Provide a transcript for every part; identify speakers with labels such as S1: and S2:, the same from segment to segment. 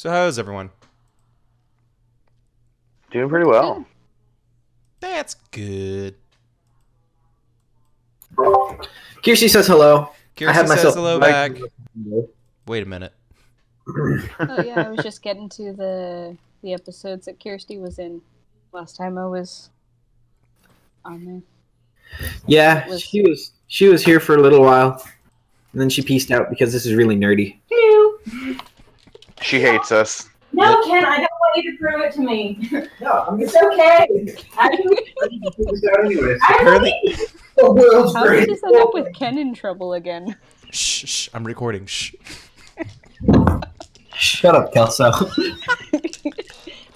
S1: So how's everyone?
S2: Doing pretty well.
S1: That's good.
S3: Kirsty says hello. I
S1: Kirsten
S3: had
S1: says
S3: myself
S1: hello back. Wait a minute.
S4: Oh yeah, I was just getting to the episodes that Kirsty was in last time I was on there.
S3: Yeah,
S4: Was-
S3: she was here for a little while, and then she pieced out because this is really nerdy.
S2: She hates us.
S5: No, Ken, I don't want you to prove it to me. No, it's okay. I
S1: Apparently,
S4: How did this end up with Ken in trouble again?
S1: shh, I'm recording. Shh.
S3: Shut up, Kelso.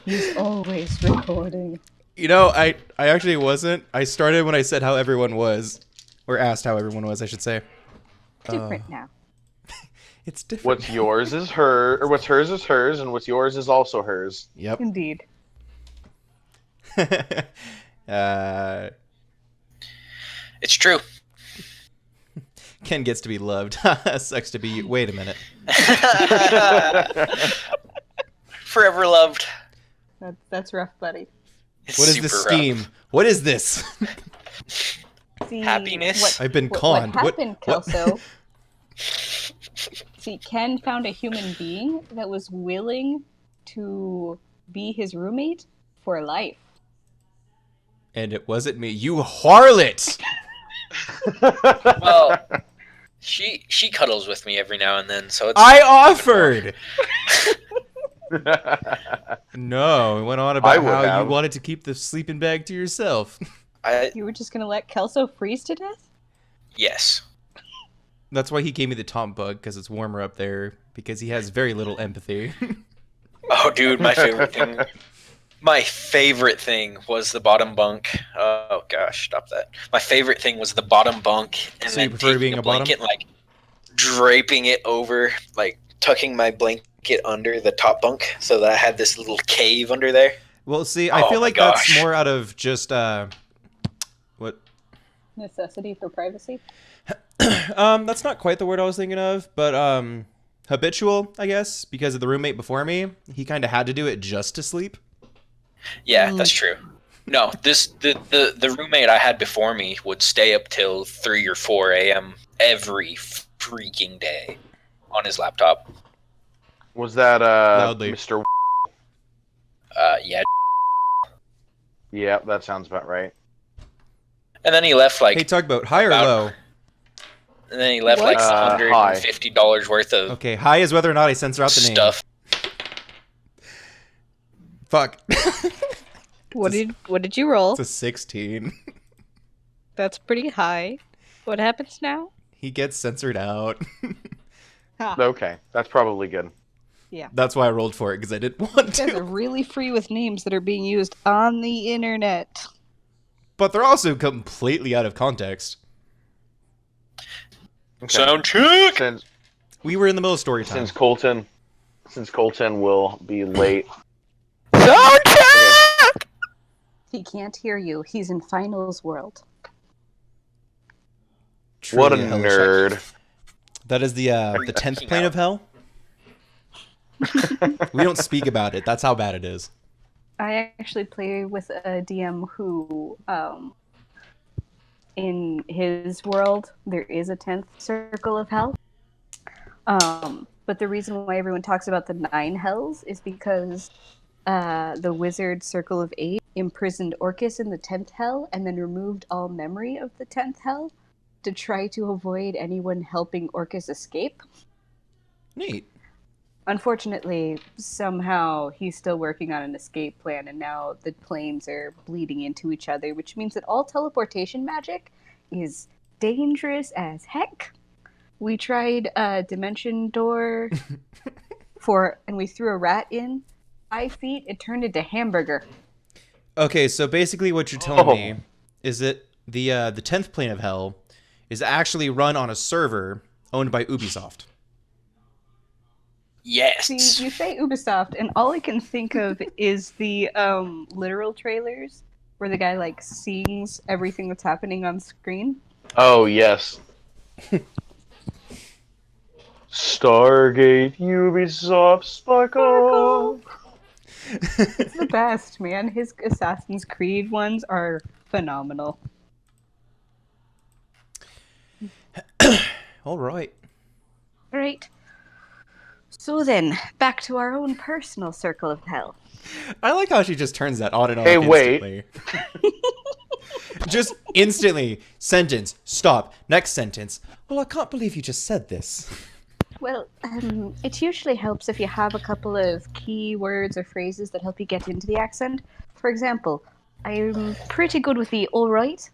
S4: He's always recording.
S1: You know, I actually wasn't. I started when I said how everyone was, or asked how everyone was, I should say.
S4: Different now.
S1: It's different.
S2: What's yours is her, or what's hers is hers, and what's yours is also hers.
S1: Yep.
S4: Indeed.
S6: It's true.
S1: Ken gets to be loved. Sucks to be you. Wait a minute.
S6: Forever loved.
S4: That's rough, buddy.
S6: It's
S1: What is
S6: super
S1: this
S6: rough.
S1: scheme? What is this?
S4: See,
S6: Happiness?
S1: I've been conned.
S4: What happened, Kelso? See, Ken found a human being that was willing to be his roommate for life.
S1: And it wasn't me. You harlot!
S6: Well, she cuddles with me every now and then, so it's.
S1: I offered! No, it went on
S2: I
S1: about
S2: would
S1: how
S2: have.
S1: you wanted to keep the sleeping bag to yourself.
S4: You were just gonna let Kelso freeze to death?
S6: Yes.
S1: That's why he gave me the top bug, because it's warmer up there, because he has very little empathy.
S6: Oh, dude, my favorite thing. My favorite thing was the bottom bunk. Oh gosh, stop that. My favorite thing was the bottom bunk, and
S1: So you
S6: then
S1: prefer
S6: taking
S1: being
S6: a
S1: a bottom?
S6: blanket, and, like draping it over, like tucking my blanket under the top bunk, so that I had this little cave under there.
S1: Well, see, I
S6: Oh
S1: feel
S6: my
S1: like that's
S6: gosh.
S1: more out of just, what?
S4: Necessity for privacy?
S1: That's not quite the word I was thinking of, but, habitual, I guess, because of the roommate before me. He kind of had to do it just to sleep.
S6: Yeah, that's true. No, the roommate I had before me would stay up till 3 or 4 a.m. every freaking day on his laptop.
S2: Was that
S1: Loudly.
S2: Mr.
S6: Yeah.
S2: Yeah, that sounds about right.
S6: And then he left like
S1: Hey, tugboat, high or
S6: about-
S1: low?
S6: and then he left
S4: What?
S6: like $150 worth of
S1: Okay, high is whether or not I censor out the name.
S6: stuff.
S1: Fuck.
S4: What did you roll?
S1: It's a 16.
S4: That's pretty high. What happens now?
S1: He gets censored out.
S2: Okay, that's probably good.
S1: That's why I rolled for it, because I didn't want
S4: You guys
S1: to.
S4: are really free with names that are being used on the internet.
S1: But they're also completely out of context.
S2: Okay.
S6: Sound check.
S2: Since
S1: We were in the middle of story time.
S2: since Colton will be late.
S6: Sound check.
S4: He can't hear you. He's in finals world.
S2: What a
S1: Truly hellish.
S2: nerd.
S1: That is the 10th
S6: Freaking
S1: plane
S6: out.
S1: of hell. We don't speak about it. That's how bad it is.
S4: I actually play with a DM who, in his world, there is a 10th circle of hell. But the reason why everyone talks about the 9 hells is because the wizard Circle of 8 imprisoned Orcus in the 10th hell and then removed all memory of the 10th hell to try to avoid anyone helping Orcus escape.
S1: Neat.
S4: Unfortunately, somehow he's still working on an escape plan, and now the planes are bleeding into each other, which means that all teleportation magic is dangerous as heck. We tried a dimension door and we threw a rat in 5 feet. It turned into hamburger.
S1: Okay, so basically what you're telling
S2: Oh.
S1: me is that the 10th plane of hell is actually run on a server owned by Ubisoft.
S6: Yes.
S4: See, you say Ubisoft, and all I can think of is the literal trailers where the guy like sees everything that's happening on screen.
S2: Oh yes. Stargate, Ubisoft, Sparkle.
S4: It's the best, man. His Assassin's Creed ones are phenomenal.
S1: All right.
S4: Right. So then, back to our own personal circle of hell.
S1: I like how she just turns that on and off
S2: Hey, wait.
S1: instantly. Just instantly. Sentence. Stop. Next sentence. Well, I can't believe you just said this.
S4: Well, it usually helps if you have a couple of key words or phrases that help you get into the accent. For example, I'm pretty good with the all right.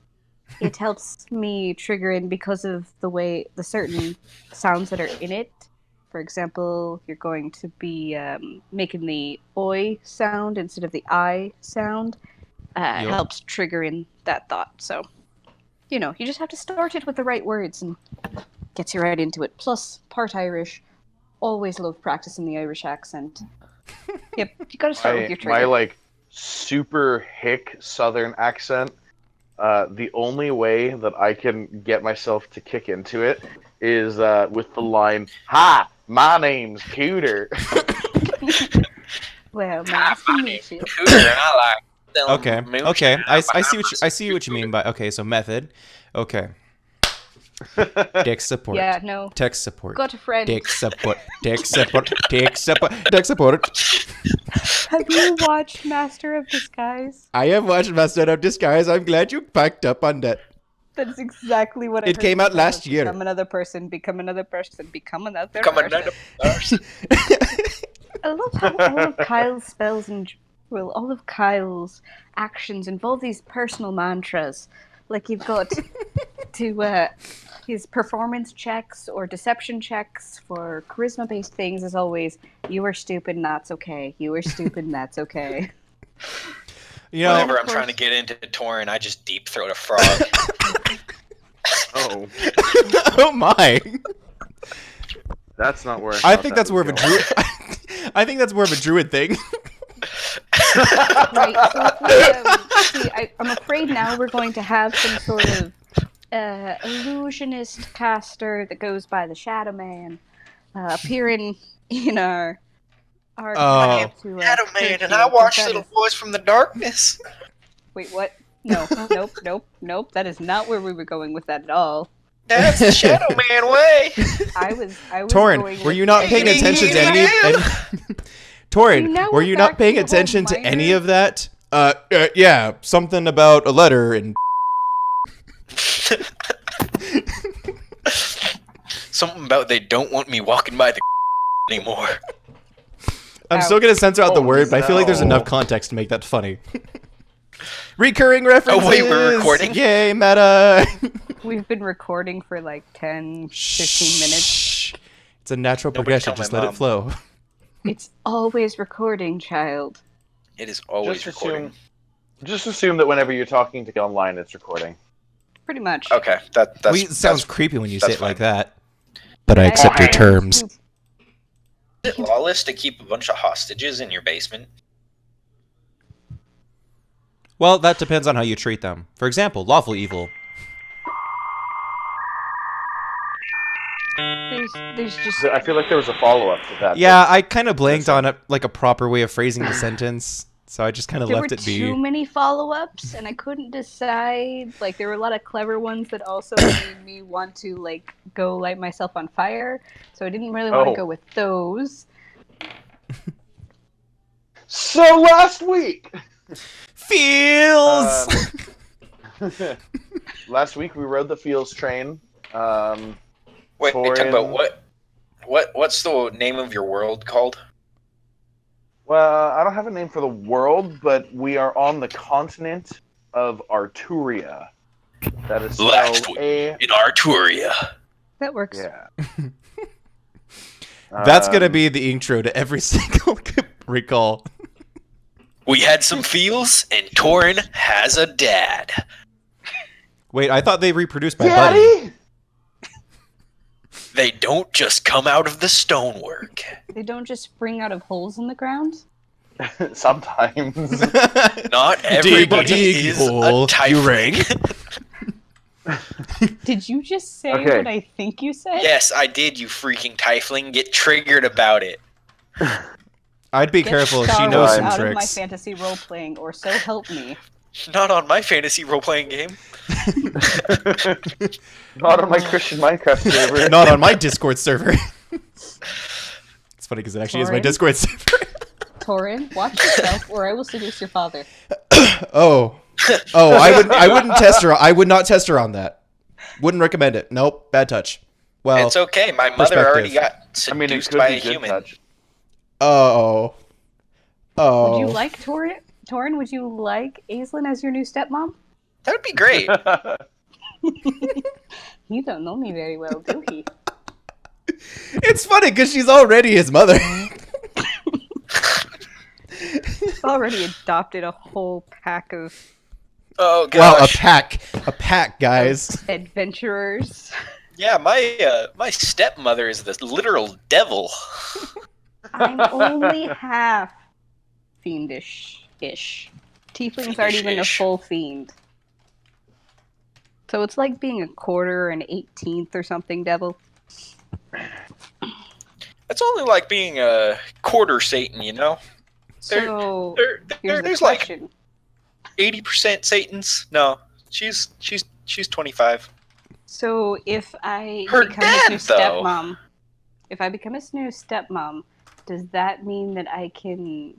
S4: It helps me trigger in because of the certain sounds that are in it. For example, you're going to be making the oi sound instead of the I sound.
S1: Yep.
S4: Helps trigger in that thought. So, you just have to start it with the right words and gets you right into it. Plus, part Irish. Always love practicing the Irish accent. Yep, you gotta start with your trigger.
S2: My super hick Southern accent. The only way that I can get myself to kick into it is with the line, "Hi, my name's Cooter."
S4: Well, nice to meet you.
S6: Cooter, and I like selling
S1: Okay.
S6: moonshine.
S1: Okay. I see what you mean by okay. So method. Okay. Dick support.
S4: Yeah, no.
S1: Tech support.
S4: Got a friend.
S1: Dick support. Dick support. Dick support. Dick support.
S4: Have you watched Master of Disguise?
S1: I have watched Master of Disguise. I'm glad you backed up on that.
S4: That's exactly what I
S1: It
S4: heard
S1: came
S4: you
S1: out
S4: say.
S1: last year.
S4: Become another person, become another person, become another
S6: Come
S4: person.
S6: another person.
S4: I love how all of Kyle's spells and all of Kyle's actions involve these personal mantras. Like you've got to his performance checks or deception checks for charisma-based things is always, you are stupid and that's okay. You are stupid and that's okay.
S1: You know,
S6: Whenever I'm trying to get into Torin, I just deep throat a frog.
S2: Oh,
S1: oh my!
S2: that's not where
S1: I think that's more of a druid. I think that's more of a druid thing.
S4: Right. So if we, I'm afraid now we're going to have some sort of illusionist caster that goes by the Shadow Man appearing in our
S1: Oh.
S6: Shadow Man, and I watch little boys from the darkness.
S4: Wait, what? No, nope. That is not where we were going with that at all.
S6: That's the Shadow Man way.
S4: I was
S1: Torin,
S4: going
S1: were
S4: with
S1: you not
S4: the-
S1: paying attention to any? Torin,
S4: Now
S1: were
S4: we're
S1: you
S4: back
S1: not paying
S4: to the whole
S1: attention to any
S4: minor-
S1: of that? Yeah, something about a letter and.
S6: Something about they don't want me walking by the anymore.
S1: I'm still gonna censor out the
S2: Oh,
S1: word, but I feel like there's
S2: no.
S1: enough context to make that funny. Recurring references.
S6: Oh, wait, we're recording?
S1: Yay, meta.
S4: We've been recording for like 10, 15 minutes.
S1: Shh. It's a natural
S6: Nobody
S1: progression.
S6: tell
S1: Just
S6: my
S1: let it
S6: mom.
S1: flow.
S4: It's always recording, child.
S6: It is always
S2: Just
S6: recording.
S2: Just assume that whenever you're talking to online, it's recording.
S4: Pretty much.
S6: Okay, that's
S1: Well, it sounds
S6: that's,
S1: creepy when you
S6: that's
S1: say it like
S6: fine.
S1: that. But I accept your
S2: I-
S1: terms.
S6: Is it lawless to keep a bunch of hostages in your basement?
S1: Well, that depends on how you treat them. For example, lawful evil.
S4: There's just
S2: I feel like there was a follow-up to that.
S1: Yeah, I kind of blanked on a proper way of phrasing the sentence, so I just kind of
S4: there were
S1: left it
S4: too
S1: be.
S4: many follow-ups, and I couldn't decide. Like there were a lot of clever ones that also made me want to like go light myself on fire. So I didn't really want to
S2: Oh.
S4: go with those.
S2: So last week,
S1: Feels.
S2: last week we rode the Feels train.
S6: Wait, talk
S2: Torin-
S6: about what's the name of your world called?
S2: Well, I don't have a name for the world, but we are on the continent of Arturia. That is
S6: Last
S2: spelled
S6: week
S2: A.
S6: in Arturia.
S4: That works.
S2: Yeah.
S1: That's gonna be the intro to every single recall.
S6: We had some feels, and Torin has a dad.
S1: Wait, I thought they reproduced by budding.
S2: Daddy.
S6: They don't just come out of the stonework.
S4: They don't just spring out of holes in the ground.
S2: Sometimes.
S6: Not everybody
S1: dig,
S6: is
S1: hole,
S6: a type
S1: you ring.
S4: Did you just say
S2: Okay.
S4: what I think you said?
S6: Yes, I did, you freaking tiefling. Get triggered about it.
S1: I'd be
S4: Get
S1: careful. She
S4: Star
S1: knows
S4: Wars
S1: some
S4: out of my
S1: tricks.
S4: fantasy role playing, or so help me.
S6: Not on my fantasy role-playing game.
S2: Not on my Christian Minecraft server.
S1: Not on my Discord server. It's funny because it actually is my
S4: Torin?
S1: Discord server.
S4: Torin, watch yourself, or I will seduce your father.
S1: Oh, I wouldn't test her. I would not test her on that. Wouldn't recommend it. Nope, bad touch. Well,
S6: It's okay. My mother already
S1: perspective.
S6: got
S2: I mean, it
S6: seduced
S2: could
S6: by
S2: be
S6: a
S2: good
S6: human.
S2: touch.
S1: oh,
S4: Would you
S1: oh.
S4: like Torin? Torin, would you like Aislinn as your new stepmom?
S6: That would be great.
S4: You don't know me very well, do he?
S1: It's funny because she's already his mother.
S4: Already adopted a whole pack of
S6: Oh
S1: Wow,
S6: gosh.
S1: a pack, guys.
S4: adventurers.
S6: Yeah, my stepmother is the literal devil.
S4: I'm only half fiendish-ish. Tieflings aren't even a
S6: Fiendish-ish.
S4: full fiend. So it's like being a quarter, an 18th or something devil.
S6: That's only like being a quarter Satan, you know?
S4: So here's the
S6: There's like
S4: question.
S6: 80% Satans. No, she's 25.
S4: So if I
S6: Her
S4: become his new
S6: dad, though.
S4: stepmom, does that mean that I can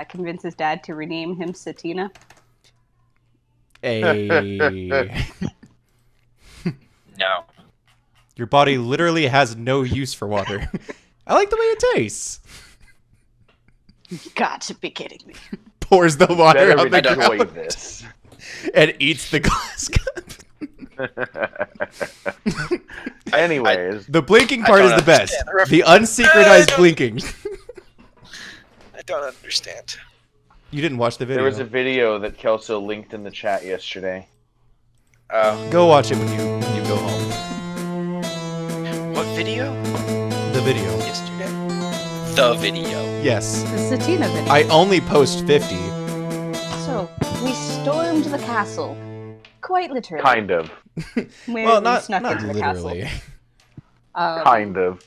S4: convince his dad to rename him Satina?
S6: No.
S1: Your body literally has no use for water. I like the way it tastes.
S4: You got to be kidding me.
S1: Pours the water
S2: Better
S1: on the
S2: enjoy
S1: ground
S2: this.
S1: and eats the glass cup.
S2: Anyways,
S1: The blinking
S6: I
S1: part is
S6: don't
S1: the best.
S6: understand the reference.
S1: The unsynchronized blinking.
S6: I don't understand.
S1: You didn't watch the video.
S2: there was a video that Kelso linked in the chat yesterday.
S1: Go watch it when you go home.
S6: What video?
S1: The video.
S6: Yesterday? The video.
S1: Yes.
S4: The Satina video.
S1: I only post 50.
S4: So we stormed the castle, quite literally.
S2: Kind of.
S4: Where
S1: Well,
S4: we
S1: not
S4: snuck into the
S1: literally.
S4: castle.
S2: Kind of.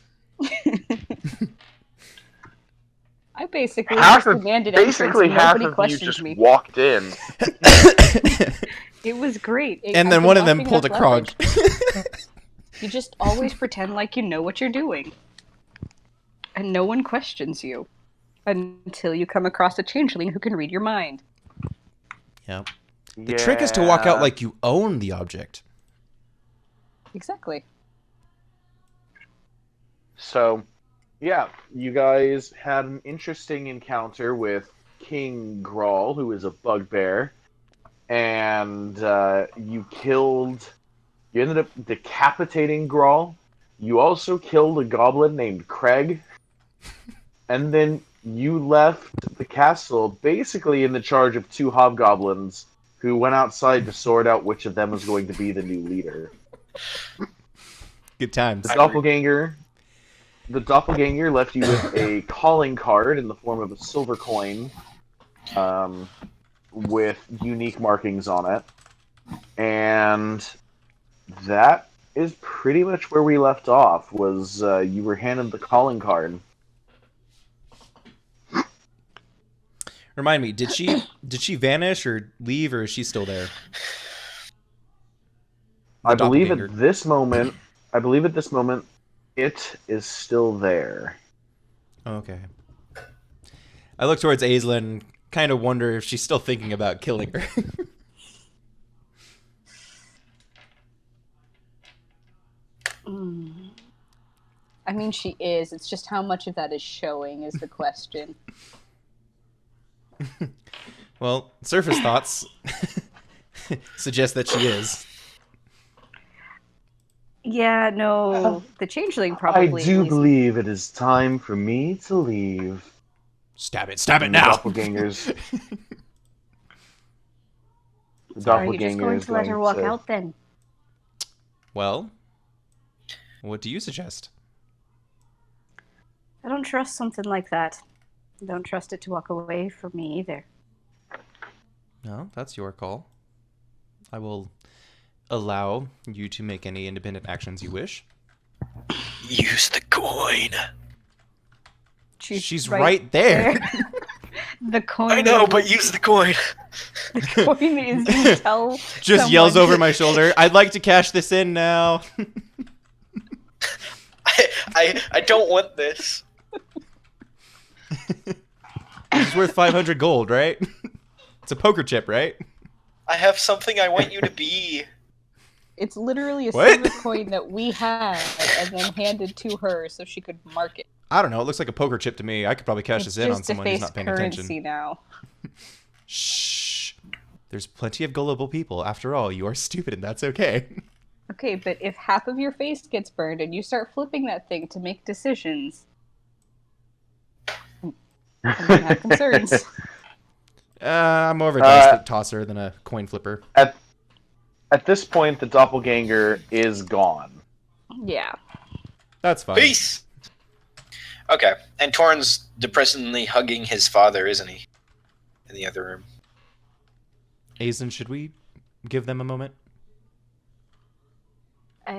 S4: I basically just commanded entrance.
S2: Basically half
S4: Nobody
S2: of you
S4: questioned
S2: just
S4: me.
S2: walked in.
S4: It was great.
S1: And then one of them pulled a Krog.
S4: You just always pretend like you know what you're doing. And no one questions you. Until you come across a changeling who can read your mind.
S1: Yeah. The trick is to walk out like you own the object.
S4: Exactly.
S2: So, yeah, you guys had an interesting encounter with King Grawl, who is a bugbear, and you ended up decapitating Grawl. You also killed a goblin named Craig, and then you left the castle basically in the charge of 2 hobgoblins who went outside to sort out which of them was going to be the new leader.
S1: Good times.
S2: The doppelganger left you with a calling card in the form of a silver coin with unique markings on it. And that is pretty much where we left off, was you were handed the calling card.
S1: Remind me, did she vanish or leave, or is she still there?
S2: I believe
S1: doppelganger.
S2: at this moment, it is still there.
S1: Okay. I look towards Aislinn, kind of wonder if she's still thinking about killing her.
S4: I mean, she is. It's just how much of that is showing is the question.
S1: Well, surface thoughts suggest that she is.
S4: Yeah, no. The changeling probably.
S2: I do
S4: is-
S2: believe it is time for me to leave.
S1: Stab it
S2: And
S1: now.
S2: Doppelgangers. The
S4: Are you just
S2: doppelganger
S4: going
S2: is
S4: to let her
S2: going
S4: walk
S2: to-
S4: out then?
S1: Well, what do you suggest?
S4: I don't trust something like that. I don't trust it to walk away from me either.
S1: No, that's your call. I will allow you to make any independent actions you wish.
S6: Use the coin.
S1: She's right there.
S4: The coin.
S6: I know, but use the coin.
S4: The coin is you tell.
S1: Just yells
S4: someone.
S1: over my shoulder. I'd like to cash this in now.
S6: I don't want this.
S1: It's worth 500 gold, right? It's a poker chip, right?
S6: I have something I want you to be.
S4: It's literally a
S1: What?
S4: silver coin that we had and then handed to her so she could mark it.
S1: I don't know. It looks like a poker chip to me. I could probably cash
S4: It's
S1: this in on
S4: just
S1: someone who's
S4: defaced
S1: not paying
S4: currency
S1: attention.
S4: now.
S1: Shh. There's plenty of gullible people. After all, you are stupid, and that's okay.
S4: Okay, but if half of your face gets burned and you start flipping that thing to make decisions, I'm gonna have concerns.
S1: I'm more of a dice tosser than a coin flipper.
S2: At this point, the doppelganger is gone.
S4: Yeah.
S1: That's fine.
S6: Peace. Okay, and Torn's depressingly hugging his father, isn't he? In the other room.
S1: Aizen, should we give them a moment?
S4: I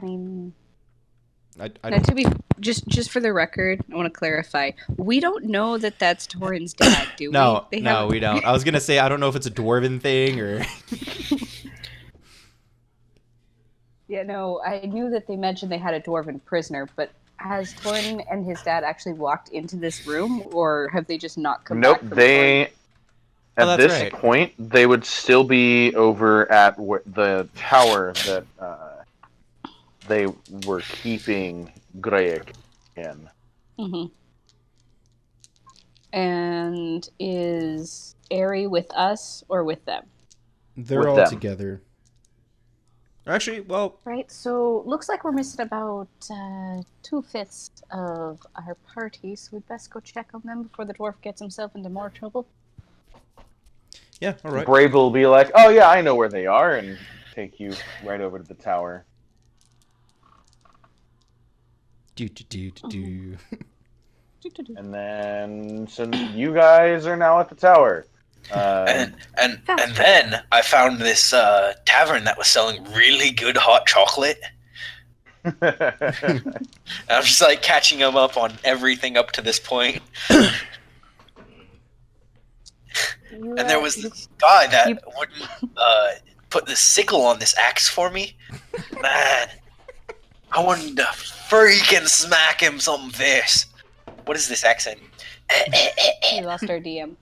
S4: mean,
S1: I
S4: now
S1: don't.
S4: to be just for the record, I want to clarify: we don't know that that's Torin's dad, do we?
S1: No,
S4: They
S1: no,
S4: haven't-
S1: we don't. I was gonna say I don't know if it's a dwarven thing or.
S4: Yeah, no, I knew that they mentioned they had a dwarven prisoner, but has Torin and his dad actually walked into this room, or have they just not come
S2: Nope,
S4: back? From
S2: they.
S1: Oh,
S2: At
S1: that's
S2: this
S1: right.
S2: point, they would still be over at the tower that they were keeping Greyek in.
S4: Mm-hmm. And is Aerie with us or with them?
S1: They're
S2: With
S1: all
S2: them.
S1: together. Actually, well,
S4: Right, so looks like we're missing about 2/5 of our party, so we'd best go check on them before the dwarf gets himself into more trouble.
S1: yeah, all right.
S2: Brave will be like, "Oh yeah, I know where they are," and take you right over to the tower.
S1: Do.
S2: And then, so you guys are now at the tower.
S6: And then I found this tavern that was selling really good hot chocolate. And I'm just like catching him up on everything up to this point. And there was this guy that wouldn't put the sickle on this axe for me. Man, I wanted to freaking smack him some face. What is this accent?
S4: We lost our DM.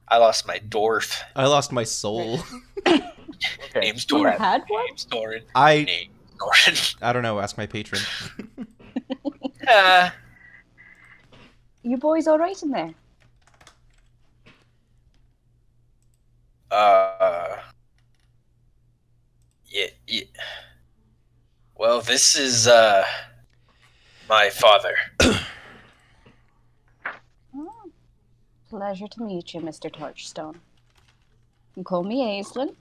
S6: I lost my dwarf.
S1: I lost my soul.
S2: Okay,
S6: Name's
S2: go
S4: You
S6: Doran.
S2: ahead.
S4: had one?
S6: Name's Doran.
S1: I
S6: Name Doran.
S1: I don't know. Ask my patron.
S4: You boys all right in there?
S6: Yeah. Well, this is my father.
S4: Oh, pleasure to meet you, Mr. Torchstone. You call me Aislinn.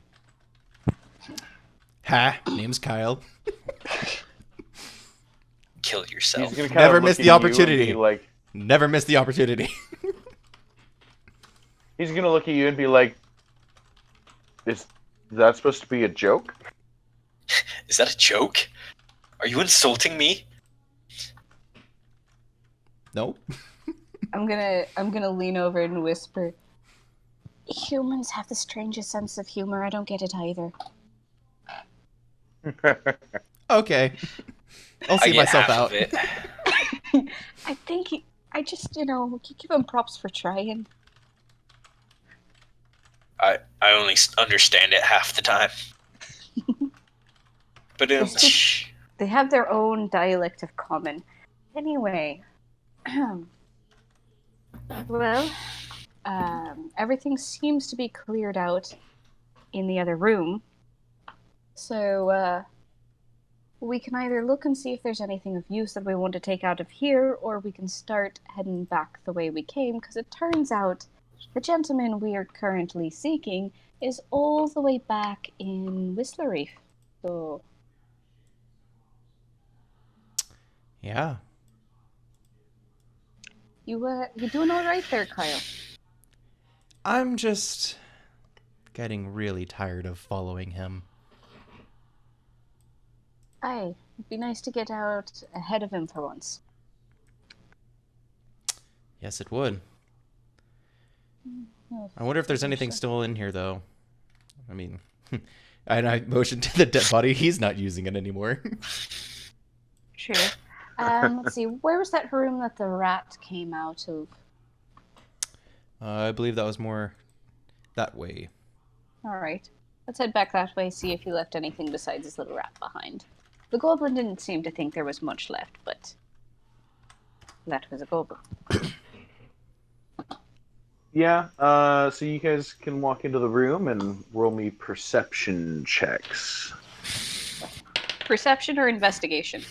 S1: Ha! Name's Kyle.
S6: Kill yourself.
S2: He's gonna kind
S1: Never
S2: of
S1: miss
S2: look
S1: the
S2: at you and
S1: opportunity.
S2: be like,
S1: Never miss the opportunity.
S2: he's gonna look at you and be like, "Is that supposed to be a joke?"
S6: Is that a joke? Are you insulting me?
S1: No.
S4: I'm gonna lean over and whisper. Humans have the strangest sense of humor. I don't get it either.
S1: Okay. I'll
S6: I
S1: see
S6: get
S1: myself
S6: half
S1: out.
S6: of it.
S4: I think I just, give him props for trying.
S6: I only understand it half the time. But
S4: It's just-
S6: shh.
S4: They have their own dialect of common. Anyway, well, everything seems to be cleared out in the other room. So, we can either look and see if there's anything of use that we want to take out of here, or we can start heading back the way we came, because it turns out the gentleman we are currently seeking is all the way back in Whistler Reef. So,
S1: Yeah.
S4: you doing all right there, Kyle?
S1: I'm just getting really tired of following him.
S4: Aye, it'd be nice to get out ahead of him for once.
S1: Yes, it would.
S4: Oh,
S1: I wonder if there's anything still in here, though. I mean, and I motioned to the dead body. He's not using it anymore.
S4: true. Let's see. Where was that room that the rat came out of?
S1: I believe that was more that way.
S4: All right. Let's head back that way, see if he left anything besides his little rat behind. The goblin didn't seem to think there was much left, but that was a goblin.
S2: Yeah, so you guys can walk into the room and roll me perception checks.
S4: Perception or investigation?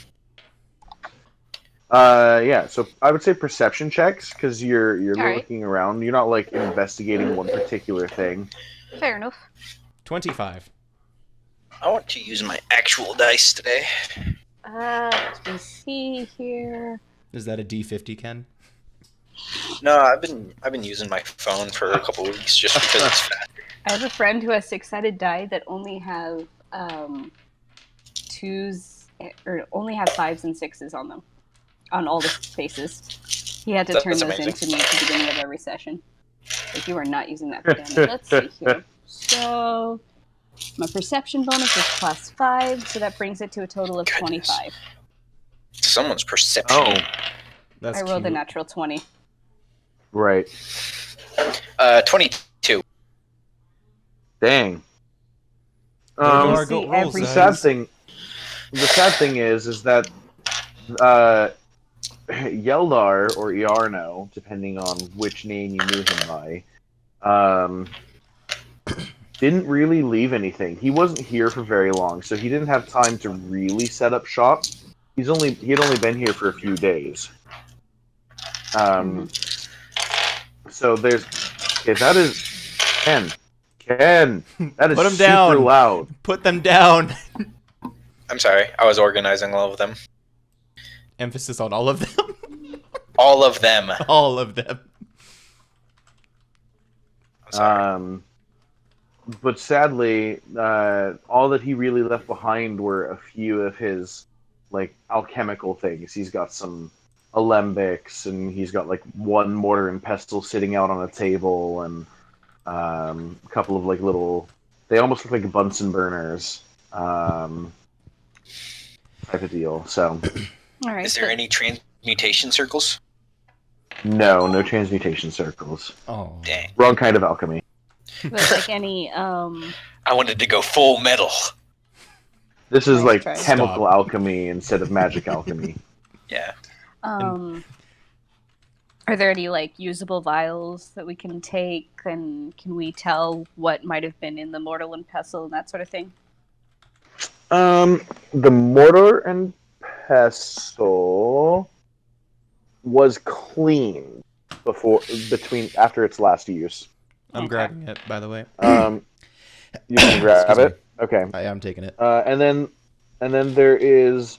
S2: Yeah, so I would say perception checks, because you're
S4: right.
S2: looking around. You're not, like, investigating one particular thing.
S4: Fair enough.
S1: 25.
S6: I want to use my actual dice today.
S4: Let me see here.
S1: Is that a D50, Ken?
S6: No, I've been using my phone for a couple weeks just because it's fast.
S4: I have a friend who has 6-sided die that only have twos or only have 5s and 6s on them, on all the faces. He had to turn
S6: That's
S4: those
S6: amazing.
S4: into me at the beginning of every session. Like, you are not using that for damage. Let's see here. So my perception bonus is +5, so that brings it to a total of
S6: Goodness.
S4: 25.
S6: Someone's perception.
S2: Oh,
S1: That's
S4: I rolled a
S1: cute.
S4: natural 20.
S2: right.
S6: 22.
S2: Dang.
S1: Our
S4: see
S1: goat rolls,
S4: every
S2: The
S1: guys.
S2: sad thing is that Yeldar, or Iarno, depending on which name you knew him by, didn't really leave anything. He wasn't here for very long, so he didn't have time to really set up shop. He had only been here for a few days. So there's that is Ken. That is
S1: Put 'em
S2: super
S1: down.
S2: loud.
S1: Put them down.
S6: I'm sorry, I was organizing all of them.
S1: Emphasis on all of them.
S6: All of them.
S1: All of them.
S6: I'm sorry.
S2: But sadly, all that he really left behind were a few of his, like, alchemical things. He's got some alembics, and he's got, like, one mortar and pestle sitting out on a table, and a couple of, like, little... They almost look like Bunsen burners, type of deal. So,
S4: All right.
S6: Is there any transmutation circles?
S2: no transmutation circles.
S1: Oh.
S6: Dang.
S2: Wrong kind of alchemy.
S4: But like any
S6: I wanted to go full metal.
S2: This is,
S4: Nice
S2: like,
S4: try.
S2: chemical
S1: Stop.
S2: alchemy instead of magic alchemy.
S6: Yeah.
S4: Are there any like usable vials that we can take, and can we tell what might have been in the mortar and pestle and that sort of thing?
S2: The mortar and pestle was clean after its last use.
S1: I'm
S4: Okay.
S1: grabbing it, by the way.
S2: You can grab
S1: Excuse
S2: it. Okay.
S1: I am taking it.
S2: And then there is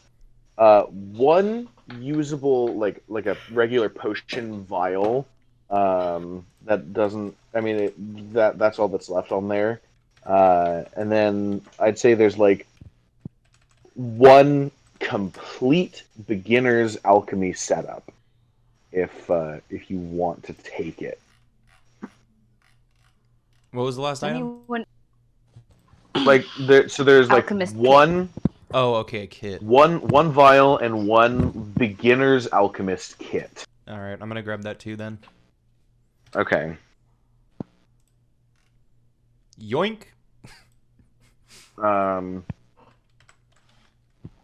S2: one usable like a regular potion vial. That doesn't. I mean, that's all that's left on there. And then I'd say there's like one complete beginner's alchemy setup, if you want to take it.
S1: What was the last item?
S4: Anyone?
S2: Like there's like
S4: Alchemist
S2: one.
S1: Oh, okay, kit.
S2: One vial and one beginner's alchemist kit.
S1: All right, I'm gonna grab that too then.
S2: Okay.
S1: Yoink.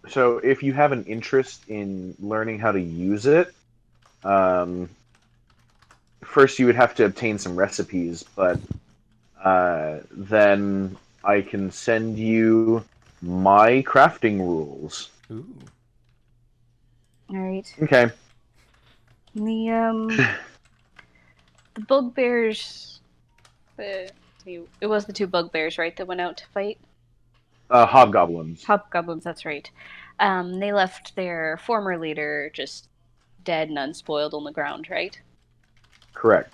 S2: So if you have an interest in learning how to use it, first you would have to obtain some recipes, but then I can send you my crafting rules.
S1: Ooh.
S4: All right.
S2: Okay.
S4: The bugbears. It was the 2 bugbears, right, that went out to fight?
S2: Hobgoblins.
S4: Hobgoblins, that's right. They left their former leader just dead and unspoiled on the ground, right?
S2: Correct.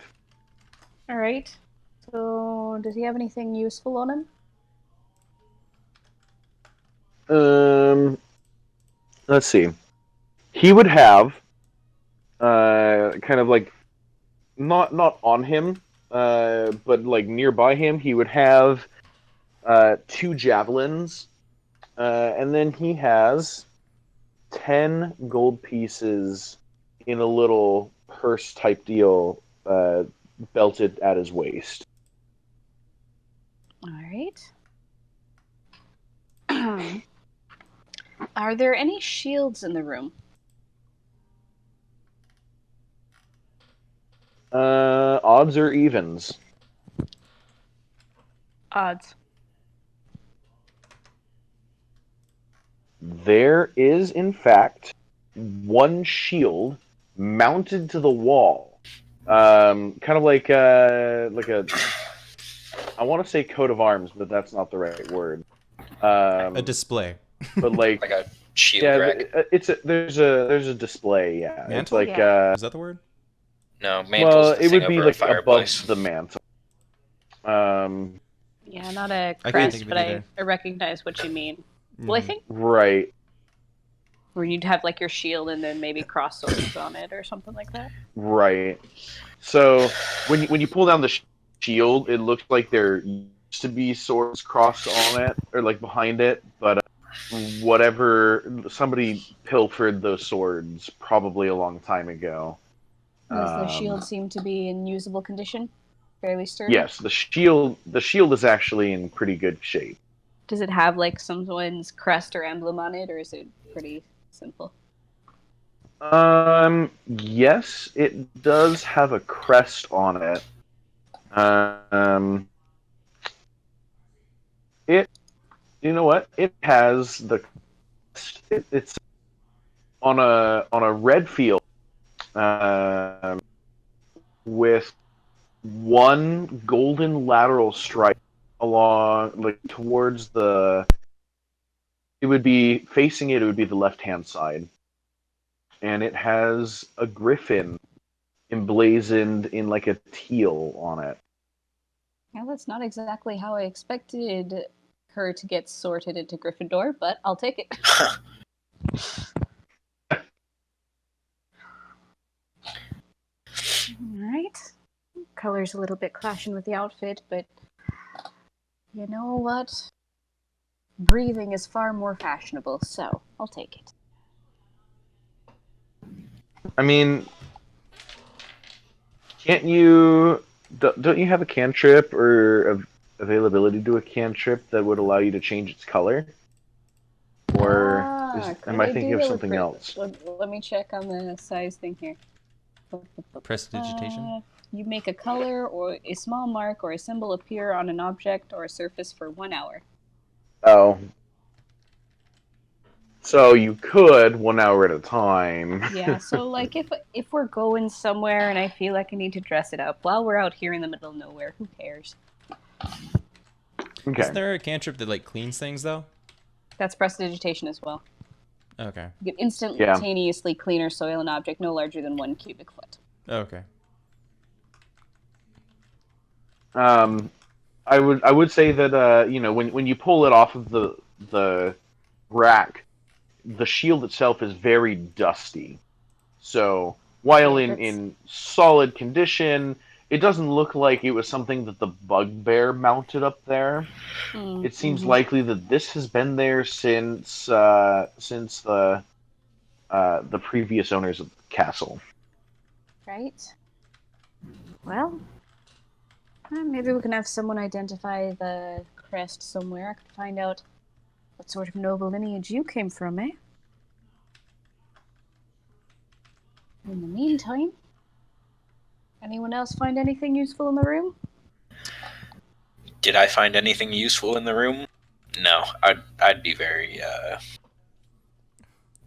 S4: All right. So, does he have anything useful on him?
S2: Let's see. He would have kind of like not on him, but like nearby him. He would have 2 javelins, and then he has 10 gold pieces in a little purse type deal, belted at his waist.
S4: All right. Are there any shields in the room?
S2: Odds or evens?
S4: Odds.
S2: There is, in fact, one shield mounted to the wall, kind of like a. I want to say coat of arms, but that's not the right word.
S1: A display.
S2: But like
S6: a shield
S2: yeah,
S6: rack.
S2: there's a display. Yeah,
S1: Mantle?
S2: it's like
S1: Is that the word?
S6: No, mantle's the
S2: it
S6: thing
S2: would be
S6: over a
S2: like above
S6: fireplace.
S2: the mantle.
S4: Yeah, not a
S1: I can't
S4: crest,
S1: think of
S4: but
S1: it either.
S4: I recognize what you mean. Well, I think
S2: Right.
S4: where you'd have like your shield and then maybe cross swords on it or something like that.
S2: Right. So when you pull down the shield, it looks like there used to be swords crossed on it or like behind it, but somebody pilfered those swords probably a long time ago.
S4: Does the shield seem to be in usable condition? Fairly sturdy?
S2: Yes, the shield is actually in pretty good shape.
S4: Does it have like someone's crest or emblem on it, or is it pretty simple?
S2: Yes, it does have a crest on it. You know what? It has it's on a red field, with one golden lateral stripe along, like towards the. It would be facing it. It would be the left-hand side, and it has a griffin emblazoned in like a teal on it.
S4: Yeah, that's not exactly how I expected her to get sorted into Gryffindor, but I'll take it. Alright. Color's a little bit clashing with the outfit, but you know what? Breathing is far more fashionable, so I'll take it.
S2: I mean, can't you? Don't you have a cantrip or availability to a cantrip that would allow you to change its color? Or am I thinking of something else?
S4: Let me check on the size thing here.
S1: Prestidigitation?
S4: You make a color or a small mark or a symbol appear on an object or a surface for 1 hour.
S2: Oh. So you could 1 hour at a time.
S4: Yeah, so like if we're going somewhere and I feel like I need to dress it up while we're out here in the middle of nowhere, who cares?
S2: Okay.
S1: Isn't there a cantrip that like cleans things though?
S4: That's prestidigitation as well.
S1: Okay.
S4: You can instantaneously clean or soil an object no larger than 1 cubic foot.
S1: Okay.
S2: I would say that when you pull it off of the rack, the shield itself is very dusty. So while in solid condition, it doesn't look like it was something that the bugbear mounted up there. It seems likely that this has been there since the previous owners of the castle.
S4: Right. Well, maybe we can have someone identify the crest somewhere. I could find out what sort of noble lineage you came from, eh? In the meantime, anyone else find anything useful in the room?
S6: Did I find anything useful in the room? No, I'd be very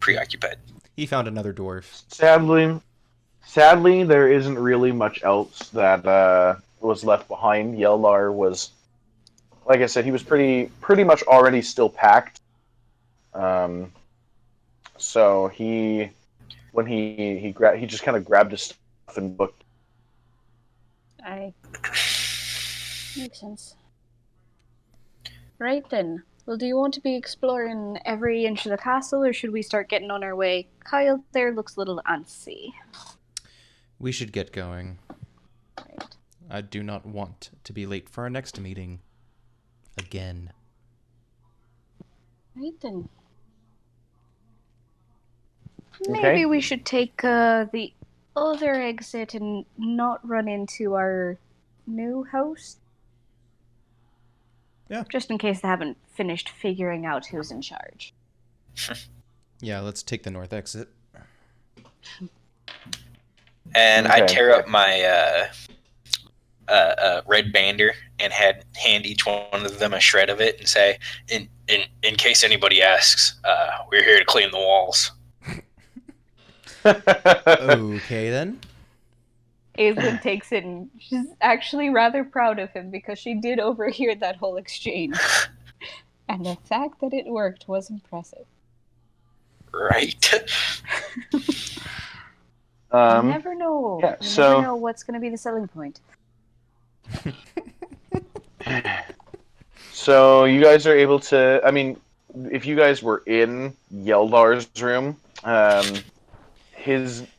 S6: preoccupied.
S1: He found another dwarf.
S2: Sadly, there isn't really much else that was left behind. Yellar was, like I said, he was pretty much already still packed. So he just kind of grabbed his stuff and booked.
S4: Makes sense. Right then. Well, do you want to be exploring every inch of the castle, or should we start getting on our way? Kyle there looks a little antsy.
S1: We should get going.
S4: Right.
S1: I do not want to be late for our next meeting. Again.
S4: Right then.
S2: Okay.
S4: Maybe we should take the other exit and not run into our new host.
S1: Yeah.
S4: Just in case they haven't finished figuring out who's in charge.
S1: Yeah, let's take the north exit.
S6: And I
S2: Okay.
S6: tear up my red bander and hand each one of them a shred of it and say, in case anybody asks, we're here to clean the walls.
S1: Okay, then.
S4: Aislinn takes it and she's actually rather proud of him because she did overhear that whole exchange. And the fact that it worked was impressive.
S6: Right?
S4: You never know.
S2: yeah,
S4: You
S2: so-
S4: never know what's going to be the selling point.
S2: So you guys are able to. I mean, if you guys were in Yeldar's room,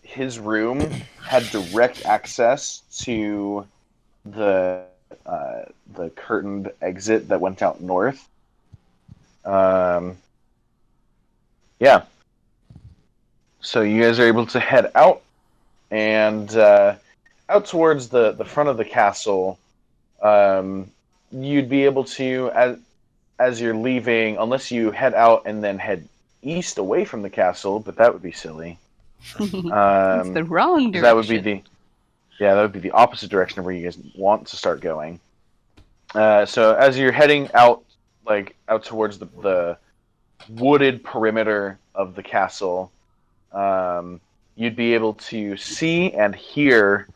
S2: his room had direct access to the curtained exit that went out north. Yeah. So you guys are able to head out and out towards the front of the castle. You'd be able to, as you're leaving, unless you head out and then head east away from the castle, but that would be silly.
S4: It's the wrong direction.
S2: That would be the opposite direction of where you guys want to start going. So as you're heading out, out towards the wooded perimeter of the castle, you'd be able to see and hear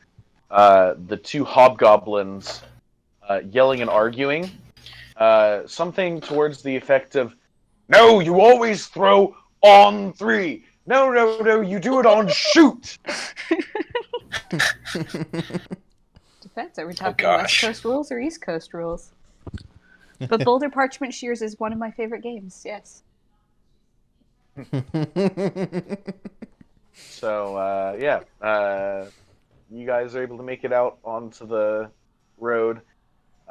S2: the two hobgoblins yelling and arguing. Something towards the effect of, "No, you always throw on 3. No, you do it on shoot."
S4: Depends. Are we talking West
S6: gosh.
S4: Coast rules or East Coast rules? But Boulder Parchment Shears is one of my favorite games, yes.
S2: So, you guys are able to make it out onto the road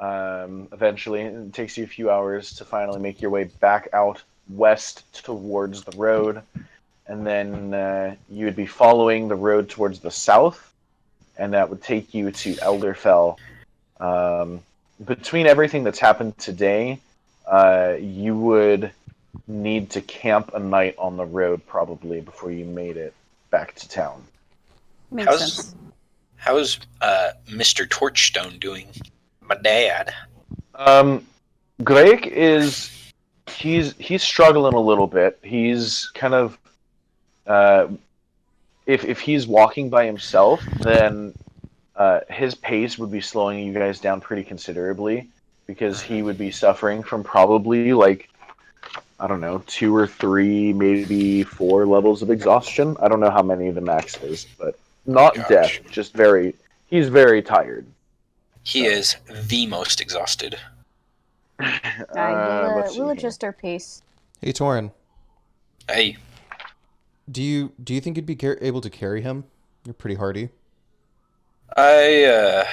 S2: eventually. It takes you a few hours to finally make your way back out west towards the road. And then you would be following the road towards the south, and that would take you to Elderfell. Between everything that's happened today, you would need to camp a night on the road probably before you made it back to town.
S4: Makes sense.
S6: How's Mr. Torchstone doing? My dad.
S2: Greg he's struggling a little bit. He's kind of if he's walking by himself, then his pace would be slowing you guys down pretty considerably because he would be suffering from probably I don't know, 2 or 3, maybe 4 levels of exhaustion. I don't know how many the max is, but not
S6: Gosh.
S2: death, just he's very tired.
S6: He is the most exhausted.
S2: Let's see
S4: We'll
S2: here.
S4: adjust our pace.
S1: Hey, Torin.
S6: Hey,
S1: Do you think you'd be able to carry him? You're pretty hardy.
S6: I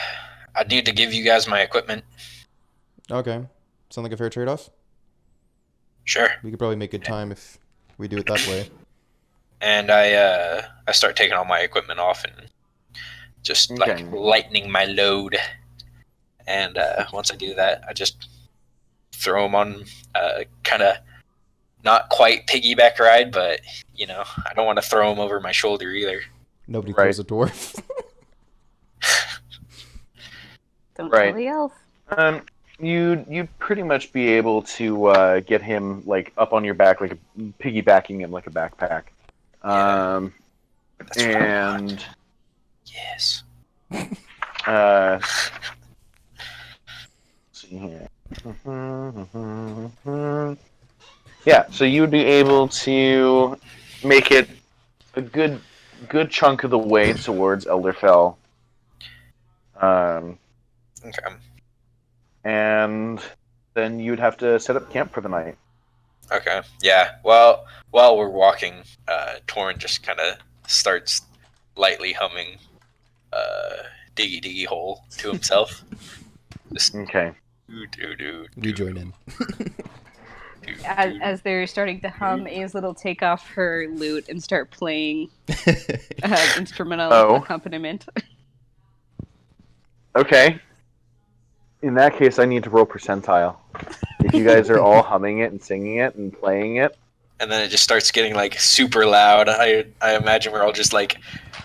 S6: need to give you guys my equipment.
S1: Okay. Sound like a fair trade-off?
S6: Sure.
S1: We could probably make good time if we do it that way.
S6: And I start taking all my equipment off and just
S2: Okay.
S6: lightening my load. And once I do that, I just throw them on kind of not quite piggyback ride, but I don't want to throw them over my shoulder either.
S1: Nobody
S2: Right.
S1: throws a dwarf.
S4: Don't
S2: Right.
S4: tell the elf.
S2: You'd pretty much be able to get him up on your back, piggybacking him like a backpack.
S6: Yeah. That's what I want.
S2: And
S6: Yes.
S2: let's see here. Yeah, so you would be able to make it a good chunk of the way towards Elderfell.
S6: Okay.
S2: and then you'd have to set up camp for the night.
S6: Okay. Yeah. Well, while we're walking, Torn just kind of starts lightly humming "Diggy Diggy Hole" to himself. Just
S2: Okay.
S1: We join in.
S4: As they're starting to hum, Aislet will take off her lute and start playing instrumental accompaniment.
S2: Okay. In that case, I need to roll percentile. If you guys are all humming it and singing it and playing it.
S6: And then it just starts getting like super loud. I imagine we're all just like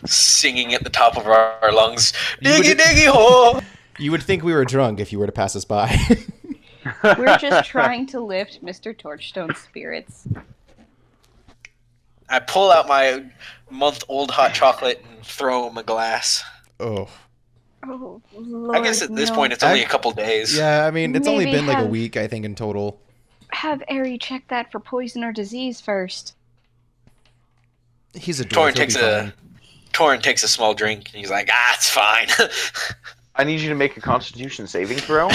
S6: singing at the top of our lungs. Diggy diggy hole.
S1: You would think we were drunk if you were to pass us by.
S4: We're just trying to lift Mr. Torchstone's spirits.
S6: I pull out my month-old hot chocolate and throw him a glass.
S1: Oh.
S4: Oh, Lord,
S6: I guess at this point it's only a couple days.
S1: Yeah, I mean, it's only
S4: Maybe
S1: been like a week, I think, in total.
S4: Have Ari check that for poison or disease first.
S1: He's a dwarf.
S6: Torrin takes a small drink and he's like, it's fine.
S2: I need you to make a Constitution saving throw.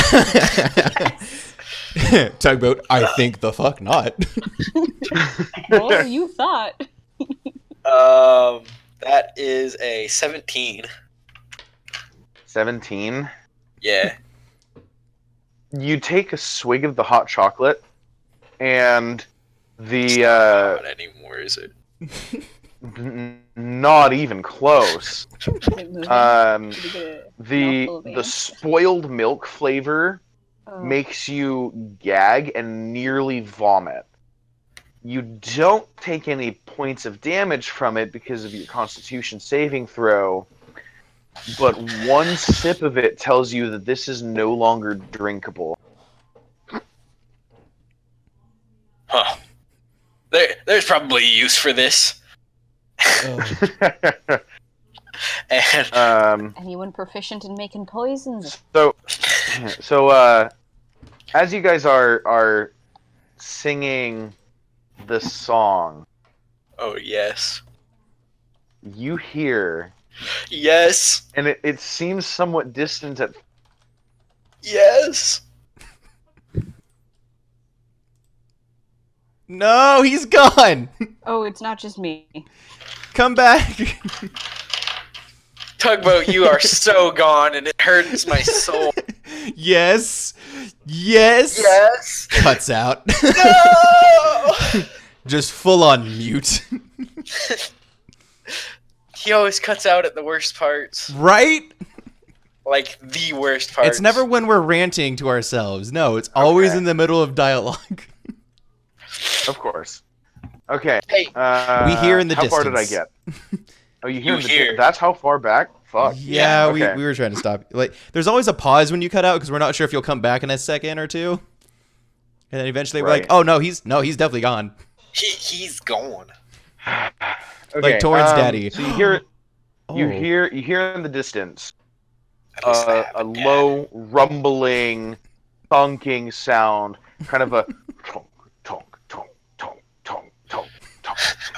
S1: Tugboat, I think the fuck not.
S4: Well, you thought.
S6: That is a 17.
S2: 17.
S6: Yeah.
S2: You take a swig of the hot chocolate, and
S6: It's not hot anymore, is it?
S2: not even close. The spoiled milk flavor makes you gag and nearly vomit. You don't take any points of damage from it because of your Constitution saving throw, but one sip of it tells you that this is no longer drinkable.
S6: Huh. There's probably use for this. And
S4: Anyone proficient in making poisons?
S2: So, as you guys are singing the song,
S6: oh yes,
S2: you hear,
S6: yes,
S2: and it seems somewhat distant at.
S6: Yes.
S1: No, he's gone.
S4: Oh, it's not just me.
S1: Come back.
S6: Tugboat, you are so gone, and it hurts my soul.
S1: Yes. Yes.
S6: Yes.
S1: Cuts out.
S6: No.
S1: Just full on mute.
S6: He always cuts out at the worst parts.
S1: Right?
S6: Like the worst parts.
S1: It's never when we're ranting to ourselves. No, it's always in the middle of dialogue.
S2: Of course. Okay.
S6: Hey.
S1: We hear in the
S2: how
S1: distance.
S2: far did I get? Oh, you hear
S6: You
S2: in the
S6: hear.
S2: That's how far back? Fuck.
S1: Yeah,
S2: Okay.
S1: we were trying to stop. Like, there's always a pause when you cut out because we're not sure if you'll come back in a second or two. And then eventually we're like, oh no, he's definitely gone.
S6: He's gone.
S2: Okay,
S1: Like Torrance daddy.
S2: So you hear it. You
S1: Oh.
S2: hear in the distance
S6: At least I have
S2: a
S6: dad.
S2: low rumbling, thunking sound, kind of a tonk, tonk, tonk, tonk, tonk, tonk, tonk.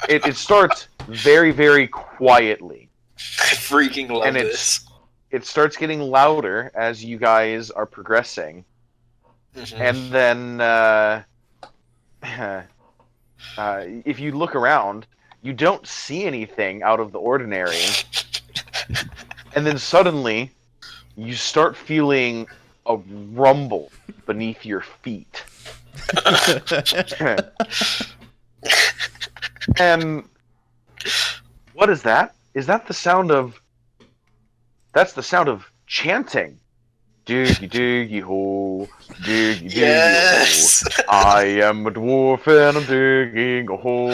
S2: It starts very, very quietly.
S6: I freaking love
S2: And
S6: this.
S2: It starts getting louder as you guys are progressing,
S6: Mhm.
S2: and then if you look around, you don't see anything out of the ordinary, and then suddenly you start feeling a rumble beneath your feet. And what is that? Is that the sound of... That's the sound of chanting. Diggy diggy ho, diggy diggy
S6: Yes.
S2: ho. I am a dwarf and I'm digging a hole.